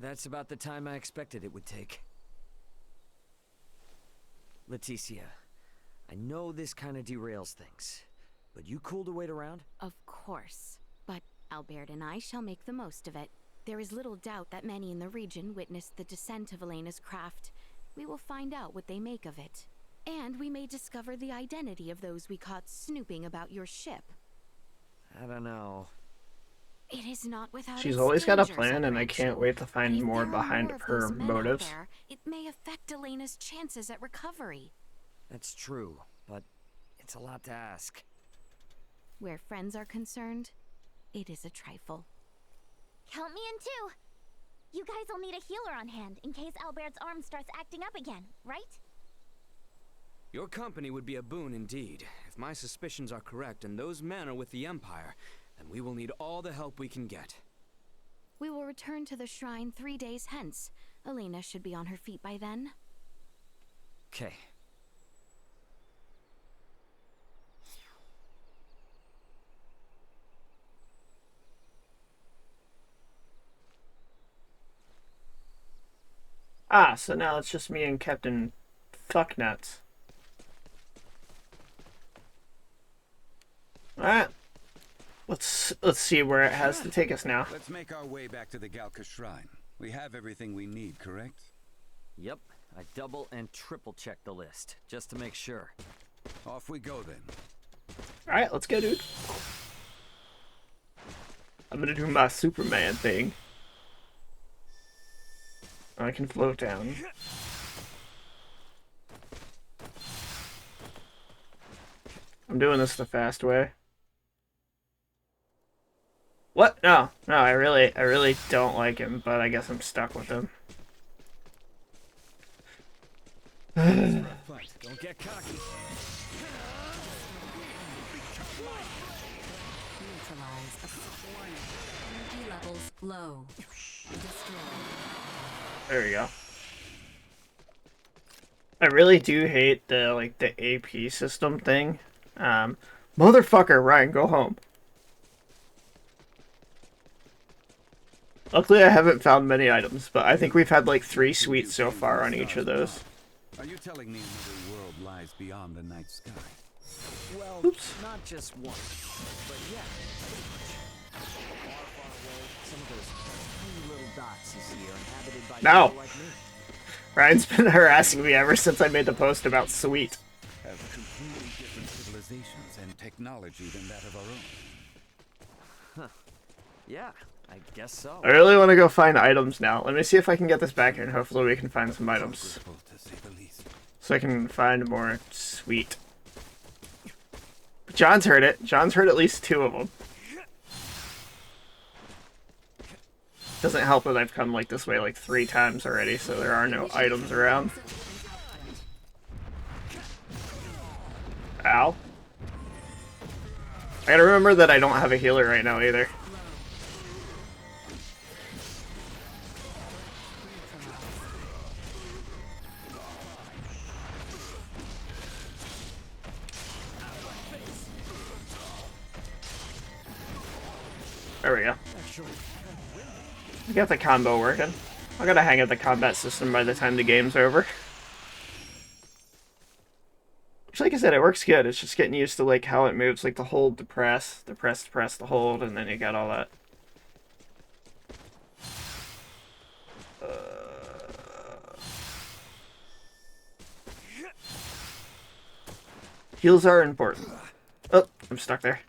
That's about the time I expected it would take. Leticia, I know this kind of derails things, but you cool to wait around? Of course. But Albert and I shall make the most of it. There is little doubt that many in the region witnessed the descent of Elena's craft. We will find out what they make of it. And we may discover the identity of those we caught snooping about your ship. I don't know. It is not without She's its always got a dangers, plan, and I can't Apprentice. wait to find But if more there are behind more of her those men out motives. there, it may affect Elena's chances at recovery. That's true, but it's a lot to ask. Where friends are concerned, it is a trifle. Count me in too. You guys will need a healer on hand in case Albert's arm starts acting up again, right? Your company would be a boon indeed. If my suspicions are correct and those men are with the Empire, then we will need all the help we can get. We will return to the shrine 3 days hence. Elena should be on her feet by then. Okay. Ah, so now it's just me and Captain Fucknuts. Alright. Let's see where it has to take us now. Let's make our way back to the Galka Shrine. We have everything we need, correct? Yep, I double and triple checked the list, just to make sure. Off we go then. Alright, let's go, dude. I'm gonna do my Superman thing. I can float down. I'm doing this the fast way. What? No, no, I really don't like him, but I guess I'm stuck with him. Don't get cocky. Neutralize. Warning. Energy levels low. Destroy. There we go. I really do hate the AP system thing. Motherfucker, Ryan, go home. Luckily, I haven't found many items, but I think we've had like 3 sweets so far on each of those. Are you telling me another world lies beyond the night sky? Well, Oops. not just one, but yeah, pretty much. Far, far away, some of those tiny little dots you see are inhabited by No. people like me. Ryan's been harassing me ever since I made the post about sweet. Have completely different civilizations and technology than that of our own. Yeah, I guess so. I really want to go find items now. Let me see if I can get this back here, and hopefully we can find some items. Progressful, to say the least. So I can find more sweet. John's heard it. John's heard at least 2 of them. Doesn't help that I've come like this way like 3 times already, so there are no items around. Ow. I gotta remember that I don't have a healer right now either. There we go. I got the combo working. I gotta hang out the combat system by the time the game's over. Which, like I said, it works good. It's just getting used to like how it moves, like the hold, the press, the press, to press, the hold, and then you got all that. Heals are important. Oh, I'm stuck there.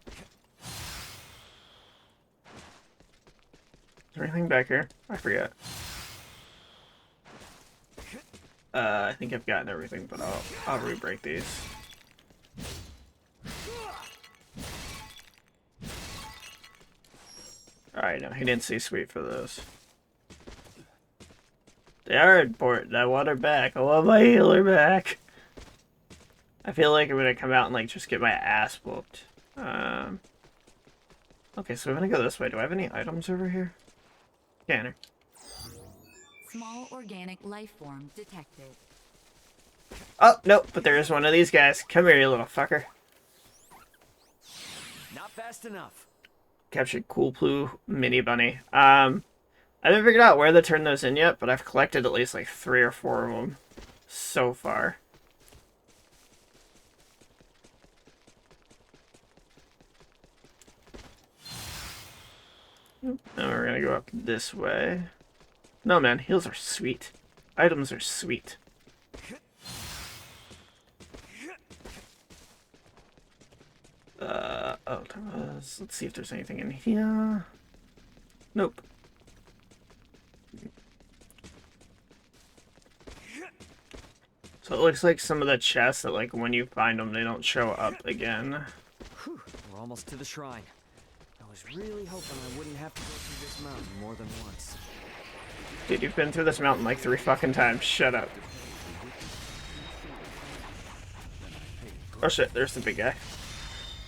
Is there anything back here? I forget. I think I've gotten everything, but I'll re-break these. Alright, no, he didn't see sweet for those. They are important. I want her back. I want my healer back. I feel like I'm gonna come out and like just get my ass whooped. Okay, so we're gonna go this way. Do I have any items over here? Scanner. Small organic life form detected. Oh, no, but there is one of these guys. Come here, you little fucker. Not fast enough. Captured Cool Blue Mini Bunny. I haven't figured out where to turn those in yet, but I've collected at least like 3 or 4 of them so far. Now we're gonna go up this way. No, man, heals are sweet. Items are sweet. Oh, let's see if there's anything in here. Nope. So it looks like some of the chests that, like, when you find them, they don't show up again. Whew, we're almost to the shrine. I was really hoping I wouldn't have to go through this mountain more than once. Dude, you've been through this mountain like 3 fucking times. Shut up. Oh shit, there's the big guy.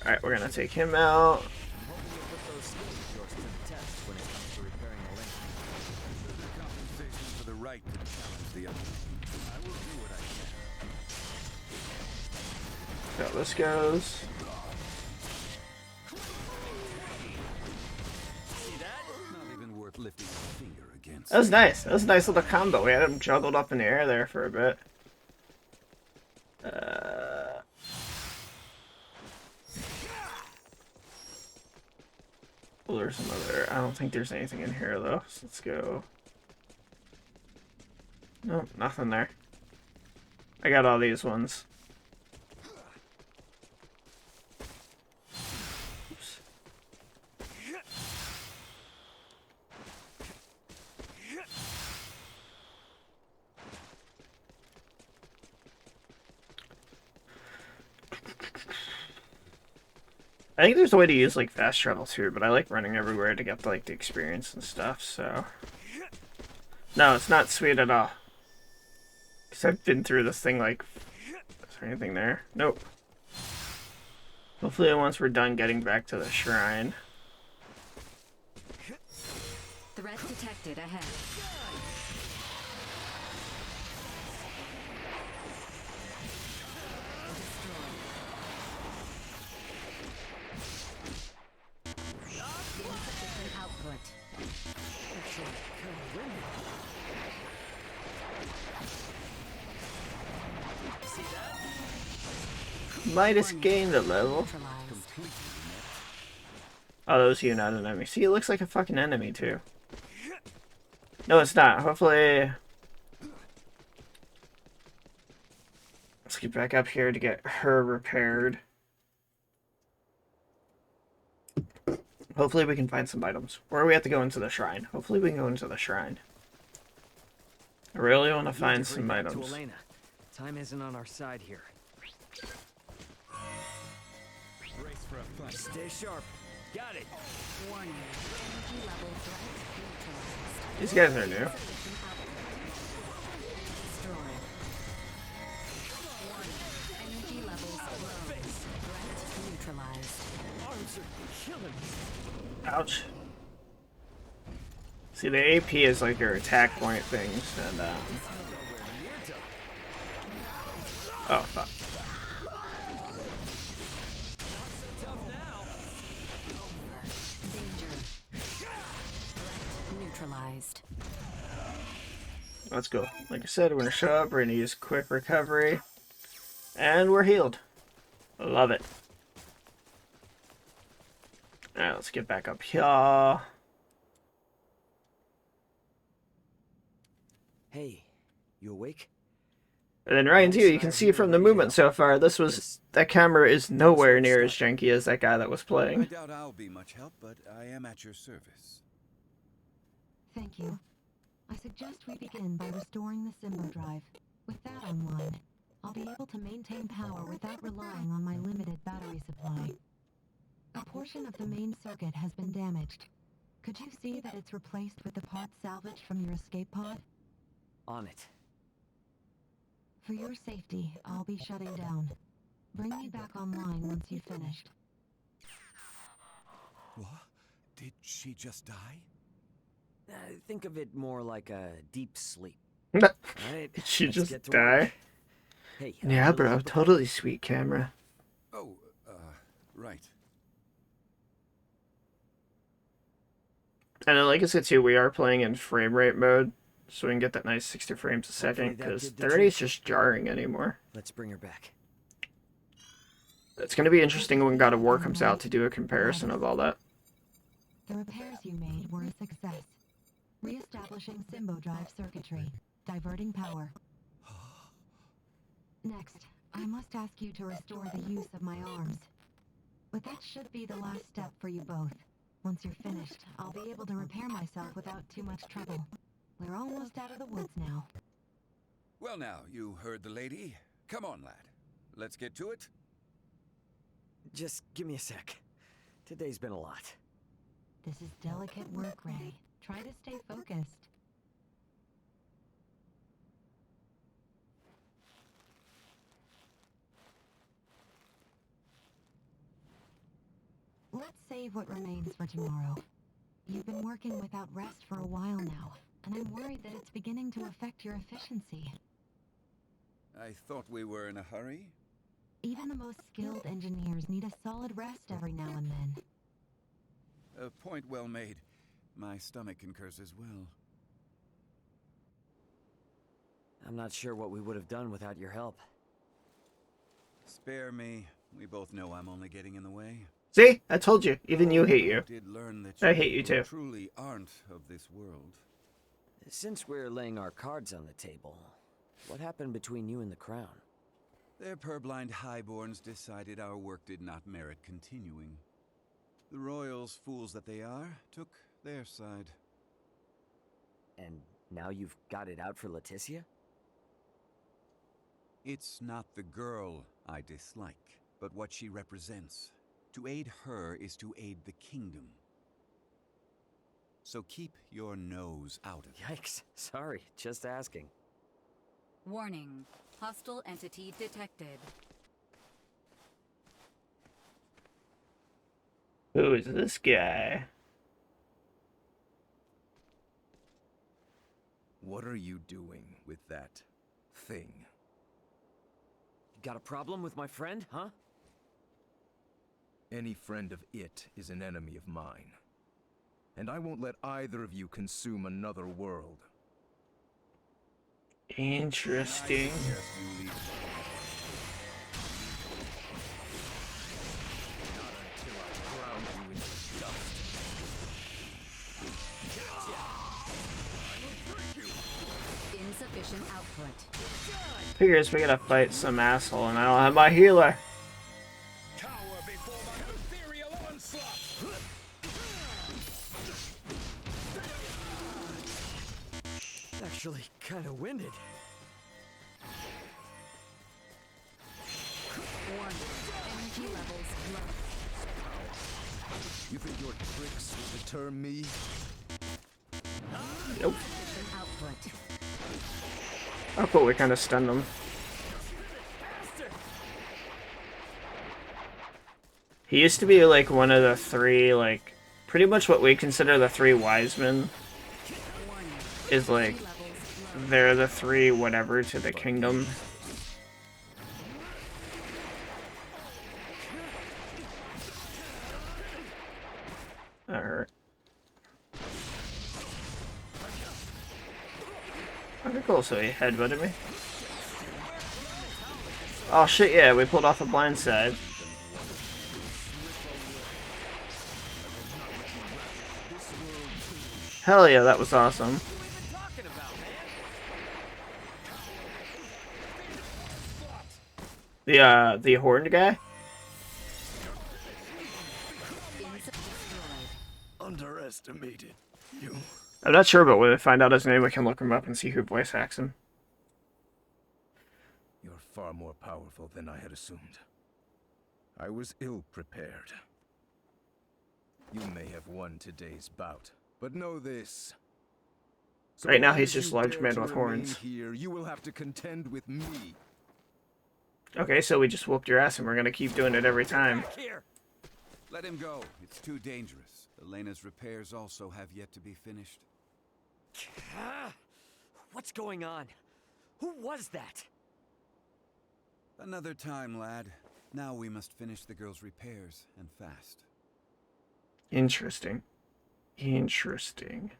Alright, we're gonna take him out. I'm hoping you'll put those skills of yours to the test when it comes to repairing the link. Compensation for the right to challenge the other. I will do what I can. See how this goes. See that? Not even worth lifting a finger against. That was nice. That was a nice little combo. We had him juggled up in the air there for a bit. Well, there's some other... I don't think there's anything in here, though. So let's go... Nope, nothing there. I got all these ones. Oops. I think there's a way to use like fast travel too, but I like running everywhere to get like the experience and stuff. So no, it's not sweet at all. Cause I've been through this thing like. Is there anything there? Nope. Hopefully, once we're done getting back to the shrine. Threat detected ahead. Insufficient output. Midas gained a level. Oh, those you not an enemy. See, it looks like a fucking enemy too. No, it's not. Hopefully, let's get back up here to get her repaired. Hopefully we can find some items. Or we have to go into the shrine. Hopefully we can go into the shrine. I really want to find some items. To Elena. Time isn't on our side here. Brace for a fight. Stay sharp. Got it. Warning. Energy level threat neutralized. These guys are new. Destroyed. Warning. Energy levels low. Threat neutralized. Arms are killing me. Ouch. See, the AP is like your attack point things, and oh fuck. Neutralized. Let's go. Like I said, we're gonna show up, we're gonna use quick recovery, and we're healed. Love it. Alright, let's get back up here. Hey, you awake? And then Ryan too, you can see from the movement so far, that camera is nowhere near as janky as that guy that was I playing. doubt I'll be much help, but I am at your service. Thank you. I suggest we begin by restoring the Symbo drive. With that online, I'll be able to maintain power without relying on my limited battery supply. A portion of the main circuit has been damaged. Could you see that it's replaced with the parts salvaged from your escape pod? On it. For your safety, I'll be shutting down. Bring me back online once you've finished. What? Did she just die? Think of it more like a deep sleep. Did Right, she let's just get to die? work. Hey, Yeah, a bro, little- totally sweet camera. Oh, right. And then, like I said too, we are playing in frame rate mode, so we can get that nice 60 frames a second, Hopefully that because did the 30 is trick. just jarring anymore. Let's bring her back. It's going to be interesting when God of War comes out to do a comparison of all that. The repairs you made were a success. Re-establishing Symbo drive circuitry, diverting power. Next, I must ask you to restore the use of my arms. But that should be the last step for you both. Once you're finished, I'll be able to repair myself without too much trouble. We're almost out of the woods now. Well now, you heard the lady. Come on, lad. Let's get to it. Just give me a sec. Today's been a lot. This is delicate work, Ray. Try to stay focused. Let's save what remains for tomorrow. You've been working without rest for a while now, and I'm worried that it's beginning to affect your efficiency. I thought we were in a hurry. Even the most skilled engineers need a solid rest every now and then. A point well made. My stomach concurs as well. I'm not sure what we would have done without your help. Spare me. We both know I'm only getting in the way. See? I told you. Even you hate you. I did learn that I hate you too. truly aren't of this world. Since we're laying our cards on the table, what happened between you and the Crown? Their purblind highborns decided our work did not merit continuing. The royals, fools that they are, took their side. And now you've got it out for Leticia? It's not the girl I dislike, but what she represents. To aid her is to aid the kingdom. So keep your nose out of it. Yikes. Sorry, just asking. Warning. Hostile entity detected. Who is this guy? What are you doing with that thing? Got a problem with my friend, huh? Any friend of it is an enemy of mine. And I won't let either of you consume another world. Interesting. Yes, you leave. Not until I ground you into dust. Insufficient output. Figures we gotta fight some asshole and I don't have my healer. Cower before my ethereal onslaught! Actually, kind of winded. Warning. Energy levels low. You think your tricks will deter me? Nope. Insufficient output. Oh cool, we kinda stunned him. He used to be like one of the three, like, pretty much what we consider the three wise men. Warning. Is like, Energy levels low. they're the three whatever to the kingdom. That hurt. Okay, cool, so he headbutted me. Oh shit, yeah, we pulled off a blind side. Hell yeah, that was awesome. The horned guy? Underestimated you. I'm not sure, but when we find out his name, we can look him up and see who voice acts him. You're far more powerful than I had assumed. I was ill prepared. You may have won today's bout, but know this. So Right now, long he's as just you large dare man to with remain horns. Here, you will have to contend with me. Okay, so we just whooped your ass and we're gonna keep doing it every time. Here. Let him go. It's too dangerous. Elena's repairs also have yet to be finished. What's going on? Who was that? Another time, lad. Now we must finish the girl's repairs, and fast. Interesting. Interesting.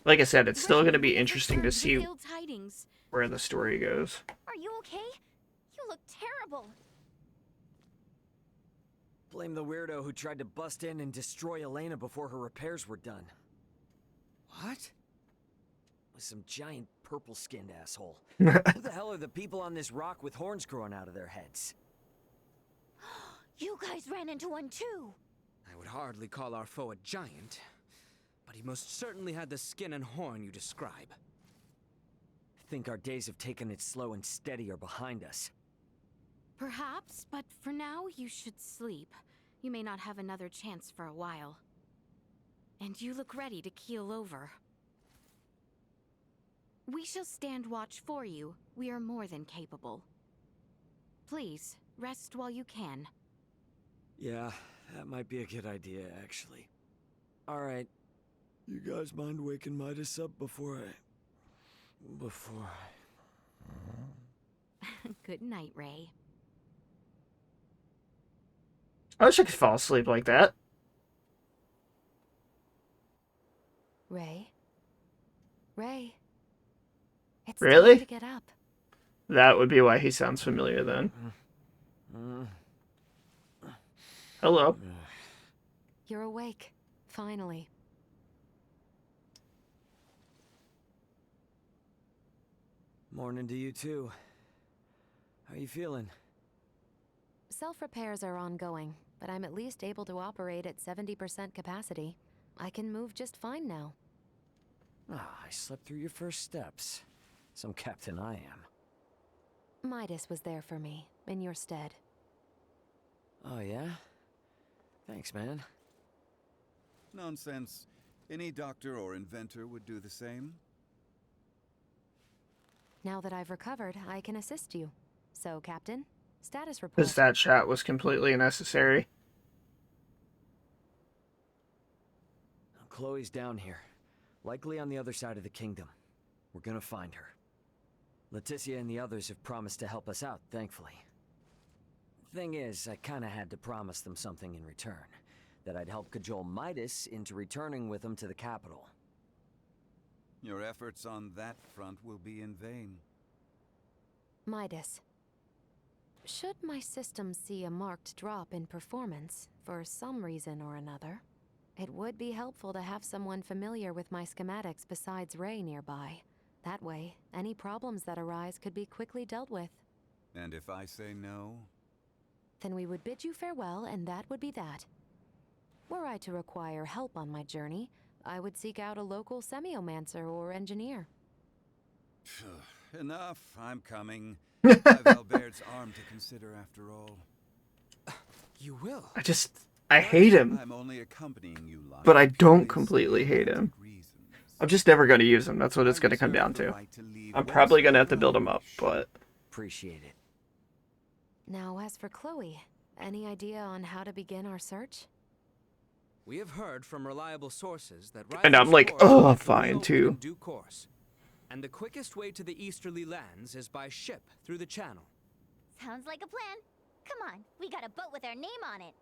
Like I said, it's still gonna be interesting to see Reveal tidings. where the story goes. Are you okay? You look terrible. Blame the weirdo who tried to bust in and destroy Elena before her repairs were done. What? Was some giant purple-skinned asshole. Who the hell are the people on this rock with horns growing out of their heads? You guys ran into one too. I would hardly call our foe a giant, but he most certainly had the skin and horn you describe. I think our days of taking it slow and steady are behind us. Perhaps, but for now, you should sleep. You may not have another chance for a while. And you look ready to keel over. We shall stand watch for you. We are more than capable. Please, rest while you can. Yeah, that might be a good idea, actually. Alright. You guys mind waking Midas up before I... Good night, Ray. I wish I could fall asleep like that. Ray? Ray? It's Really? time to get up. That would be why he sounds familiar then. Hello. You're awake. Finally. Morning to you too. How you feeling? Self-repairs are ongoing, but I'm at least able to operate at 70% capacity. I can move just fine now. Ah, I slept through your first steps. Some captain I am. Midas was there for me, in your stead. Oh, yeah? Thanks, man. Nonsense. Any doctor or inventor would do the same. Now that I've recovered, I can assist you. So, Captain, status report. Because that shot was completely unnecessary. Chloe's down here. Likely on the other side of the kingdom. We're gonna find her. Leticia and the others have promised to help us out, thankfully. Thing is, I kinda had to promise them something in return. That I'd help cajole Midas into returning with them to the capital. Your efforts on that front will be in vain. Midas. Should my system see a marked drop in performance, for some reason or another, it would be helpful to have someone familiar with my schematics besides Ray nearby. That way, any problems that arise could be quickly dealt with. And if I say no? Then we would bid you farewell, and that would be that. Were I to require help on my journey, I would seek out a local semiomancer or engineer. Enough, I'm coming. I've Albert's arm to consider after all. You will. I hate him. I'm only accompanying you, Locke, But I don't for completely hate him. reasons. I'm just never going to use him. That's what it's going to come down to. I'm probably going to have to build him up, but... Appreciate it. Now, as for Chloe, any idea on how to begin our search? We have heard from reliable sources that And I'm like, oh, fine, too. In due course. And the quickest way to the easterly lands is by ship through the channel. Sounds like a plan. Come on, we got a boat with our name on it.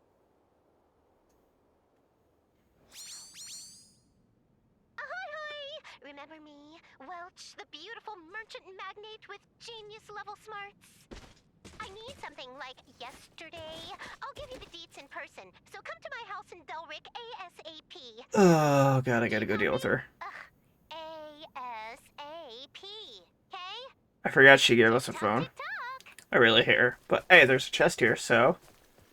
Ahoy, hoy! Remember me, Welch, the beautiful merchant magnate with genius-level smarts? I need something like yesterday. I'll give you the deets in person, so come to my house in Delrick ASAP. Oh, God, I gotta go deal with her. ASAP, okay? I forgot she gave us a phone. Tick-tock. I really hate her. But, hey, there's a chest here, so...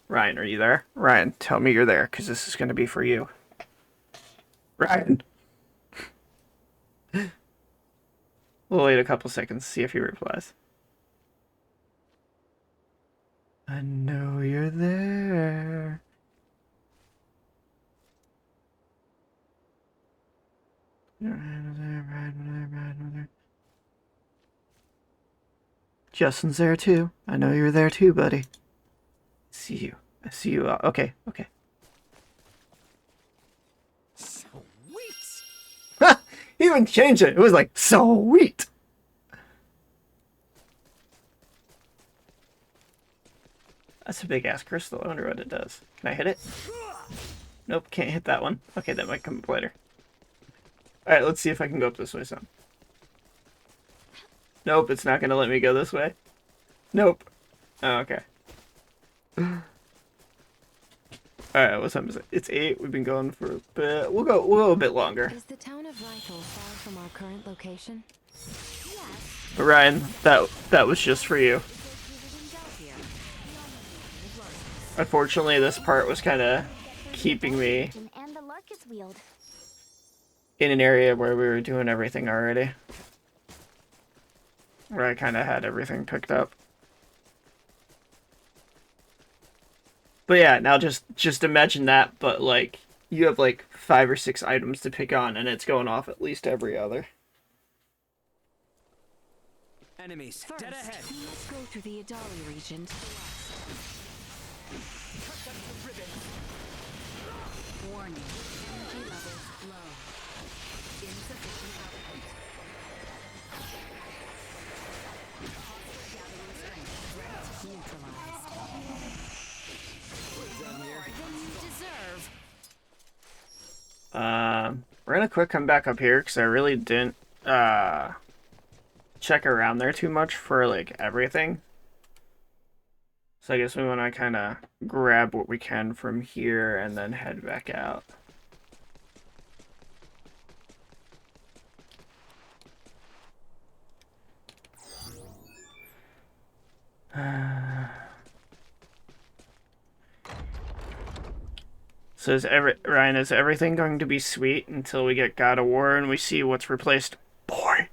Ryan, are you there? Ryan, tell me you're there, because this is going to be for you. Ryan! We'll wait a couple seconds to see if he replies. I know you're there. Justin's there too. I know you're there too, buddy. See you. I see you. Okay, okay. Sweet! Ha! He even changed it. It was like, sweet! That's a big ass crystal. I wonder what it does. Can I hit it? Nope, can't hit that one. Okay, that might come up later. Alright, let's see if I can go up this way some. Nope, it's not gonna let me go this way. Nope. Oh, okay. Alright, what time is it? It's 8. We've been going for a bit. We'll go a bit longer. Is the town of Rythel far from our current location? But Ryan, that was just for you. Unfortunately, this part was kind of keeping me And the Larkus wield. in an area where we were doing everything already. Where I kind of had everything picked up. But yeah, now just imagine that, but like, you have like 5 or 6 items to pick on, and it's going off at least every other. Enemies, First, dead ahead. we must go through the Adali region to the west. Warning. Energy levels low. Insufficient output. Gathering strength. Threat neutralized. More than you deserve. We're gonna quick come back up here, because I really didn't, check around there too much for, like, everything. So I guess we want to kind of grab what we can from here and then head back out. So Ryan, is everything going to be sweet until we get God of War and we see what's replaced? Boy.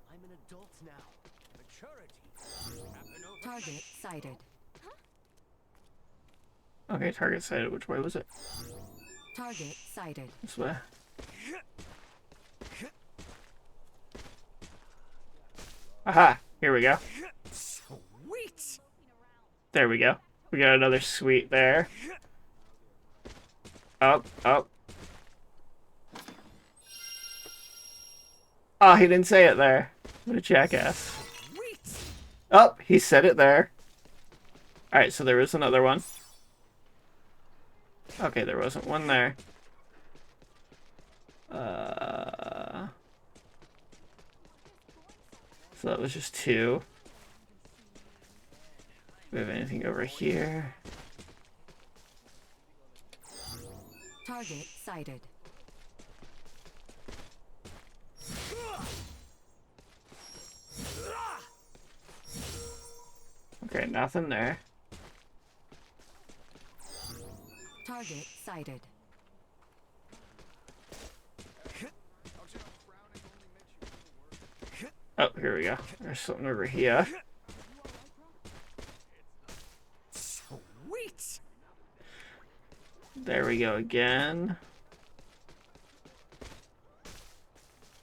I'm an adult now. Maturity. Target sighted. Okay, target sighted. Which way was it? Target sighted. This way. Aha! Here we go. Sweet! There we go. We got another sweet there. Up, up. Oh, he didn't say it there. What a jackass. Oh, he said it there. Alright, so there is another one. Okay, there wasn't one there. So that was just two. Do we have anything over here? Target sighted. Okay, nothing there. Target sighted. Oh, here we go. There's something over here. Sweet! There we go again.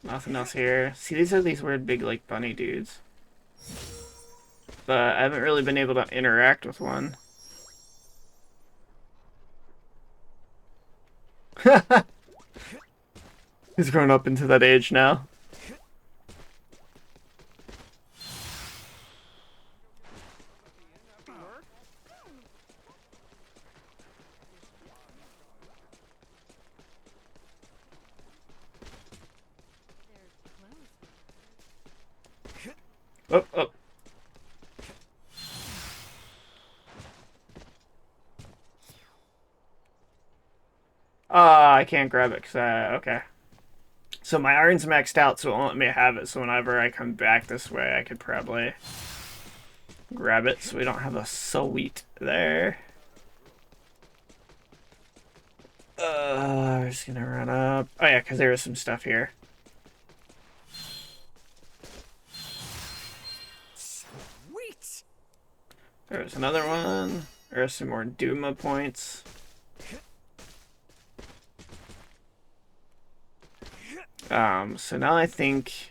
Nothing else here. See, these are these weird big, like, bunny dudes. But I haven't really been able to interact with one. He's grown up into that age now. Oh, oh. I can't grab it because okay. So my iron's maxed out, so it won't let me have it. So whenever I come back this way, I could probably grab it so we don't have a sweet there. We're just gonna run up. Oh yeah, because there is some stuff here. Sweet! There's another one. There's some more Duma points. So now I think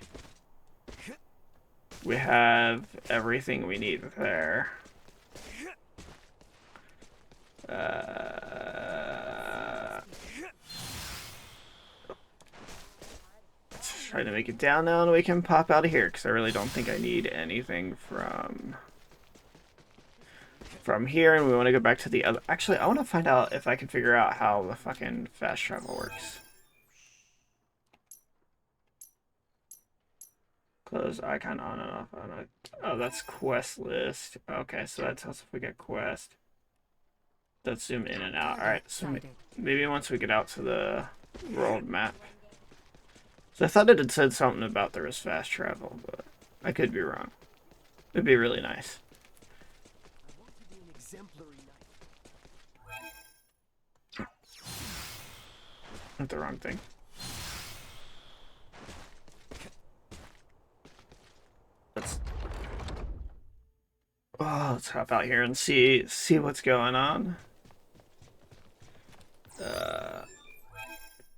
we have everything we need there. Let's try to make it down now and we can pop out of here because I really don't think I need anything from here, and we want to go back to the other. Actually, I want to find out if I can figure out how the fucking fast travel works. Close icon on and off. Oh, that's quest list. Okay, so that tells us if we get quest. Let's zoom in and out. Alright, so maybe once we get out to the world map. So I thought it had said something about there was fast travel, but I could be wrong. It'd be really nice. Not the wrong thing. Let's hop out here and see what's going on.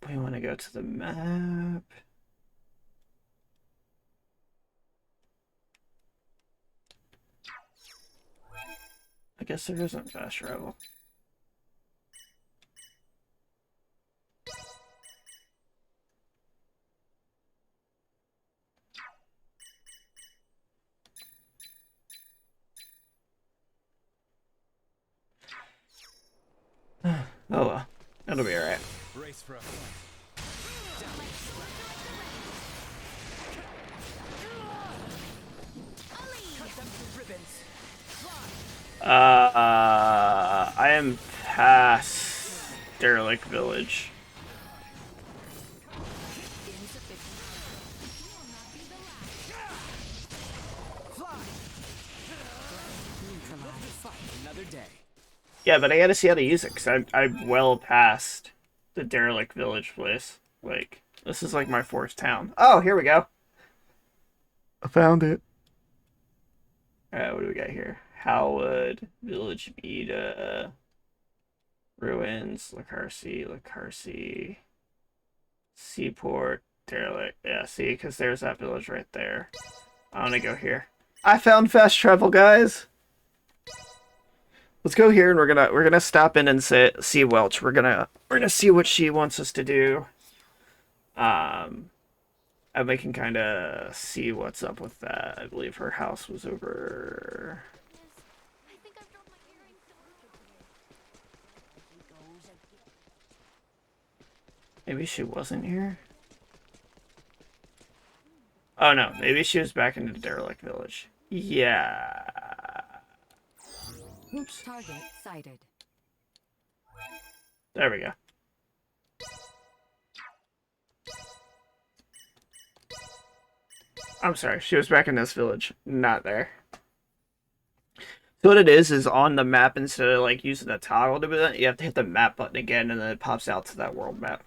We want to go to the map. I guess there isn't fast travel. Oh well, that'll be alright. Brace for a I am past Derelict Village. Another day. Yeah, but I gotta see how to use it, because I'm well past the Derelict Village place. Like, this is like my fourth town. Oh, here we go. I found it. Alright, what do we got here? How would Village be to... Ruins, Lacarcy, Seaport, Derelict. Yeah, see, because there's that village right there. I want to go here. I found fast travel, guys. Let's go here, and we're gonna stop in and see Welch. We're gonna see what she wants us to do. And we can kind of see what's up with that. I believe her house was over. Maybe she wasn't here? Oh no, maybe she was back in the derelict village. Yeah. Oops. Target sighted. There we go. I'm sorry, she was back in this village, not there. So what it is on the map, instead of like using the toggle to do that, you have to hit the map button again, and then it pops out to that world map.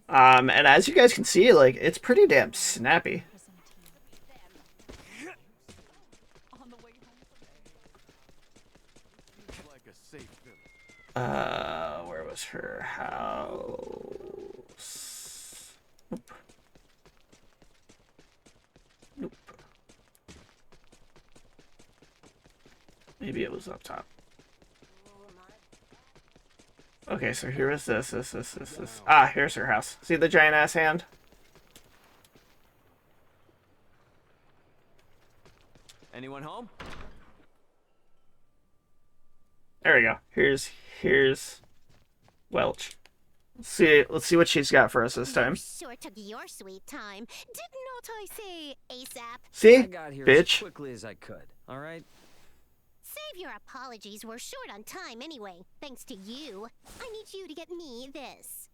And as you guys can see, like, it's pretty damn snappy. Where was her house? Nope. Nope. Maybe it was up top. Okay, so here is this. Ah, here's her house. See the giant ass hand? Anyone home? There we go. Here's Welch. Let's see what she's got for us this time. Sure took your sweet time. Did not I say ASAP? See? I got here Bitch. as quickly as I could. All right. Save your apologies. We're short on time anyway. Thanks to you. I need you to get me this.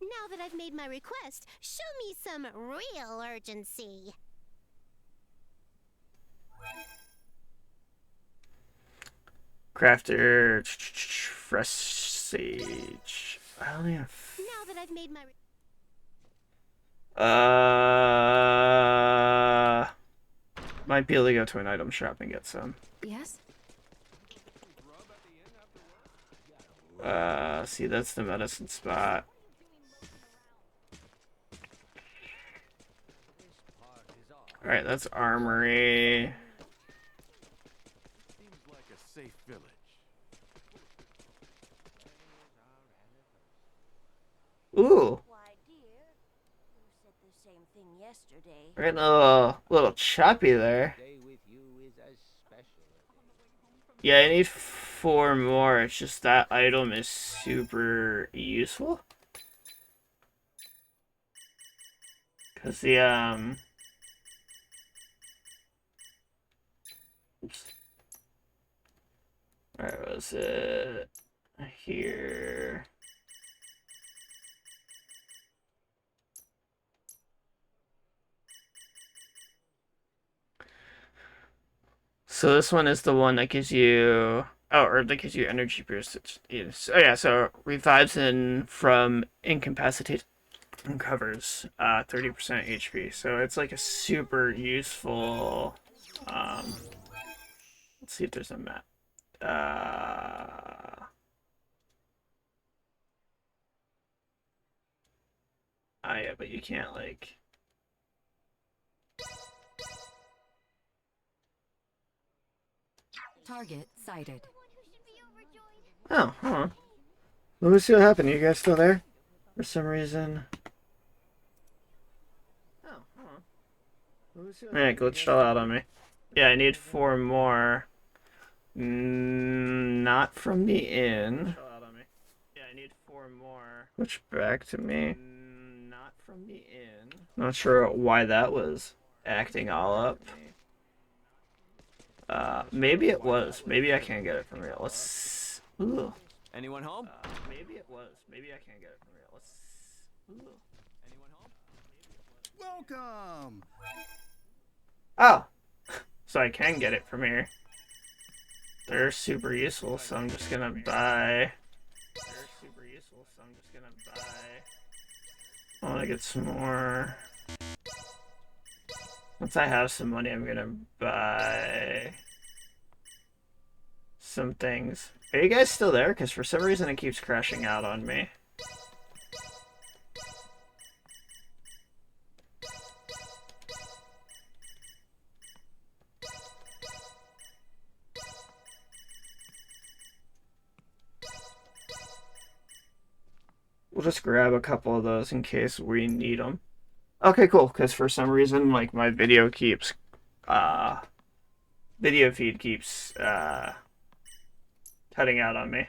Now that I've made my request, show me some real urgency. Crafter, fresh sage. I don't even. Now that I've made my might be able to go to an item shop and get some. Yes? See, that's the medicine spot. Alright, that's armory. Seems like a safe village. Ooh. Why, dear, you said the same thing yesterday. Right, a little choppy there. Yeah, I need 4 more. It's just that item is super useful. Cause the oops. Where was it? Here. So this one is the one that gives you, or that gives you energy boost. Yes. Oh yeah, so revives from incapacitate and covers 30% HP. So it's like a super useful. Let's see if there's a map. Yeah, but you can't like. Target sighted. Oh, hold on. Let me see what happened. Are you guys still there? For some reason. Oh, hold on. Yeah, it glitched all out on me. Yeah, I need 4 more. Not from the inn. Yeah, I need 4 more. Which back to me. Not from the inn. Not sure why that was acting all up. Maybe it was. Maybe I can't get it from real. Let's. Ooh. Anyone home? Maybe it was. Maybe I can't get it from real. Let's. Ooh. Anyone home? Welcome. Oh. So I can get it from here. They're super useful, so I'm just gonna buy. I wanna get some more. Once I have some money, I'm gonna buy some things. Are you guys still there? Because for some reason it keeps crashing out on me. We'll just grab a couple of those in case we need them. Okay, cool, because for some reason, like, my video keeps, video feed keeps, cutting out on me.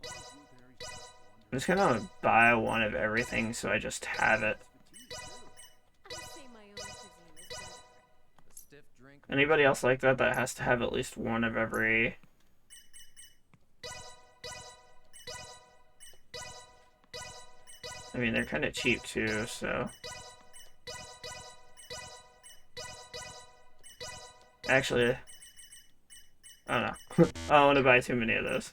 I'm just gonna buy one of everything so I just have it. Anybody else like that has to have at least one of every... I mean, they're kind of cheap too, so... Actually... I don't know. I don't want to buy too many of those.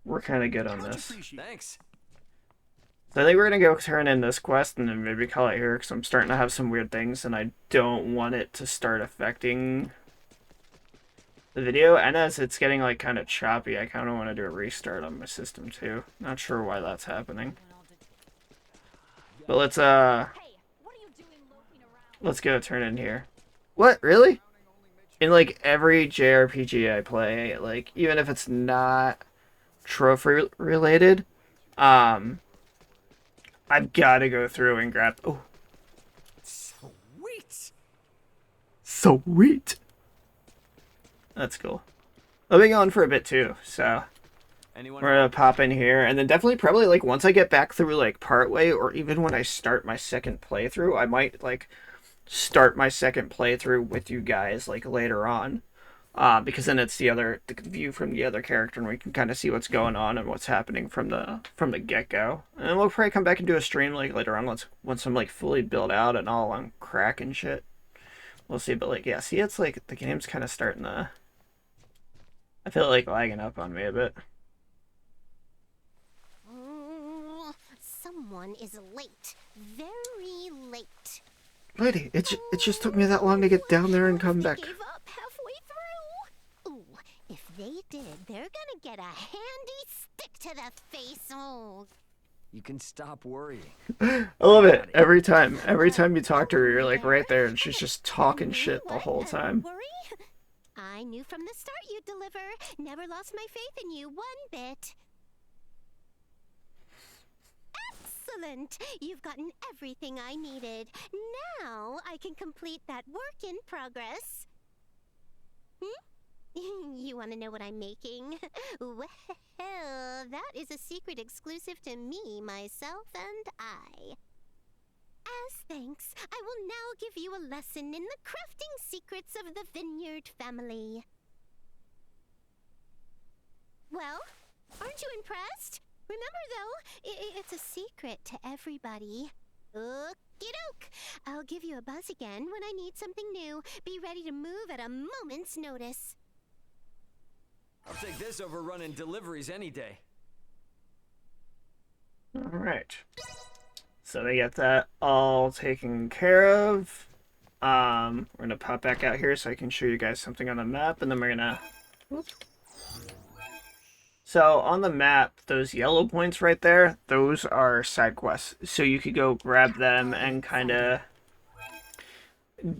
We're kind of good on this. Thanks. So I think we're gonna go turn in this quest and then maybe call it here, because I'm starting to have some weird things and I don't want it to start affecting the video. And as it's getting like kind of choppy, I kind of want to do a restart on my system too. Not sure why that's happening. But let's go turn in here. What? Really? In like every JRPG I play, like even if it's not trophy related, I've got to go through and grab. Oh, Sweet. Sweet. That's cool. I'll be going for a bit too, so Anyone we're gonna pop in here, and then definitely probably like once I get back through like partway, or even when I start my second playthrough, I might like start my second playthrough with you guys like later on, because then it's the view from the other character, and we can kind of see what's going on and what's happening from the get-go. And we'll probably come back and do a stream like later on once I'm like fully built out and all on crack and shit. We'll see, but like yeah, see, it's like the game's kind of starting to, I feel like lagging up on me a bit. Someone is late. Very late. Lady, it just took me that long to get down there and come back. Gave up halfway through. Ooh, if they did, they're gonna get a handy stick to the face. Oh. You can stop worrying. I love it. Every time you talk to her, you're like right there, and she's just talking shit the whole time. Worry? I knew from the start you'd deliver. Never lost my faith in you one bit. Excellent! You've gotten everything I needed. Now I can complete that work in progress. You want to know what I'm making? Well, that is a secret exclusive to me, myself, and I. As thanks, I will now give you a lesson in the crafting secrets of the Vineyard family. Well, aren't you impressed? Remember, though, it's a secret to everybody. Okey-doke! I'll give you a buzz again when I need something new. Be ready to move at a moment's notice. I'll take this over running deliveries any day. Alright. So they get that all taken care of. We're gonna pop back out here so I can show you guys something on the map, and then we're gonna... Whoops. So on the map, those yellow points right there, those are side quests. So you could go grab them and kind of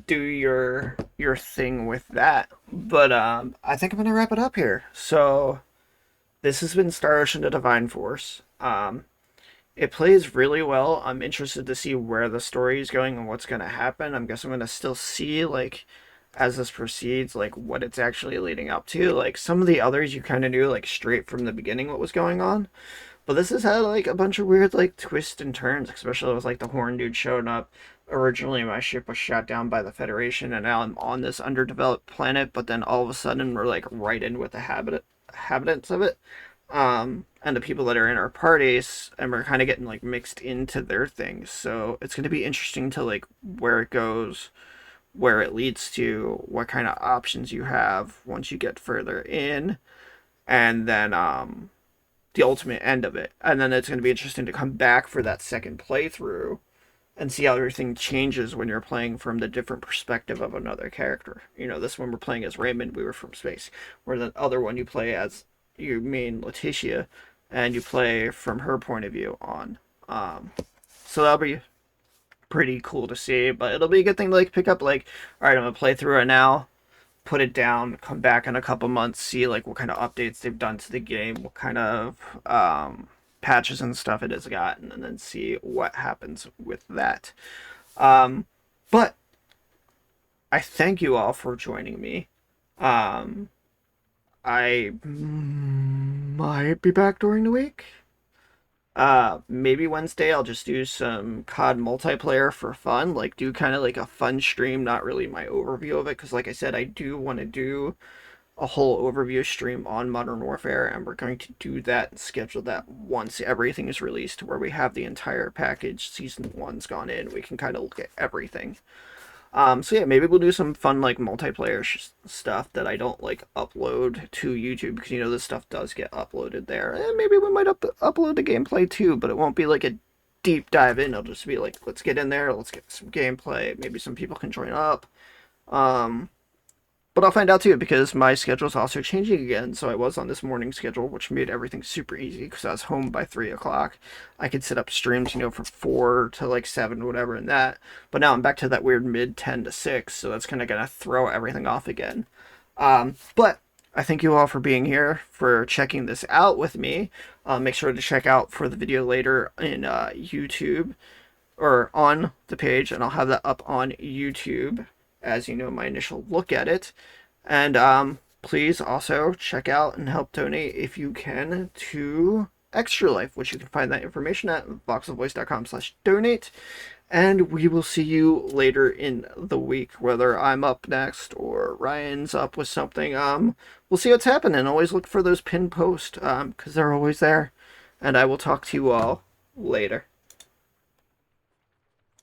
do your thing with that. But I think I'm gonna wrap it up here. So this has been Star Ocean: The Divine Force. It plays really well. I'm interested to see where the story is going and what's gonna happen. I guess I'm gonna still see like as this proceeds, like what it's actually leading up to. Like some of the others you kind of knew like straight from the beginning what was going on, but this has had like a bunch of weird like twists and turns, especially with like the horn dude showing up. Originally my ship was shot down by the Federation, and now I'm on this underdeveloped planet, but then all of a sudden we're like right in with the inhabitants of it, and the people that are in our parties, and we're kind of getting like mixed into their things. So it's going to be interesting to like where it goes, where it leads to, what kind of options you have once you get further in, and then the ultimate end of it. And then it's going to be interesting to come back for that second playthrough and see how everything changes when you're playing from the different perspective of another character. You know, this one we're playing as Raymond, we were from space. Where the other one you play as your main Letitia, and you play from her point of view on. So that'll be pretty cool to see, but it'll be a good thing to like pick up. Like, all right, I'm gonna play through it now, put it down, come back in a couple months, see like what kind of updates they've done to the game, what kind of patches and stuff it has gotten, and then see what happens with that. But I thank you all for joining me. I might be back during the week. Maybe Wednesday I'll just do some COD multiplayer for fun, like do kind of like a fun stream, not really my overview of it, because like I said, I do want to do a whole overview stream on Modern Warfare, and we're going to do that and schedule that once everything is released, where we have the entire package, season one's gone in, we can kind of look at everything. So yeah, maybe we'll do some fun like multiplayer stuff that I don't like upload to YouTube, because you know this stuff does get uploaded there. And maybe we might upload the gameplay too, but it won't be like a deep dive in. It'll just be like, let's get in there, let's get some gameplay. Maybe some people can join up. But I'll find out too, because my schedule is also changing again. So I was on this morning schedule, which made everything super easy because I was home by 3 o'clock. I could set up streams, you know, from 4 to like 7, whatever, and that. But now I'm back to that weird mid 10 to 6, so that's kind of going to throw everything off again. But I thank you all for being here, for checking this out with me. Make sure to check out for the video later in YouTube, or on the page, and I'll have that up on YouTube as you know my initial look at it. And please also check out and help donate if you can to Extra Life, which you can find that information at voxelvoice.com/donate. And we will see you later in the week, whether I'm up next or Ryan's up with something. We'll see what's happening. Always look for those pinned posts, because they're always there. And I will talk to you all later.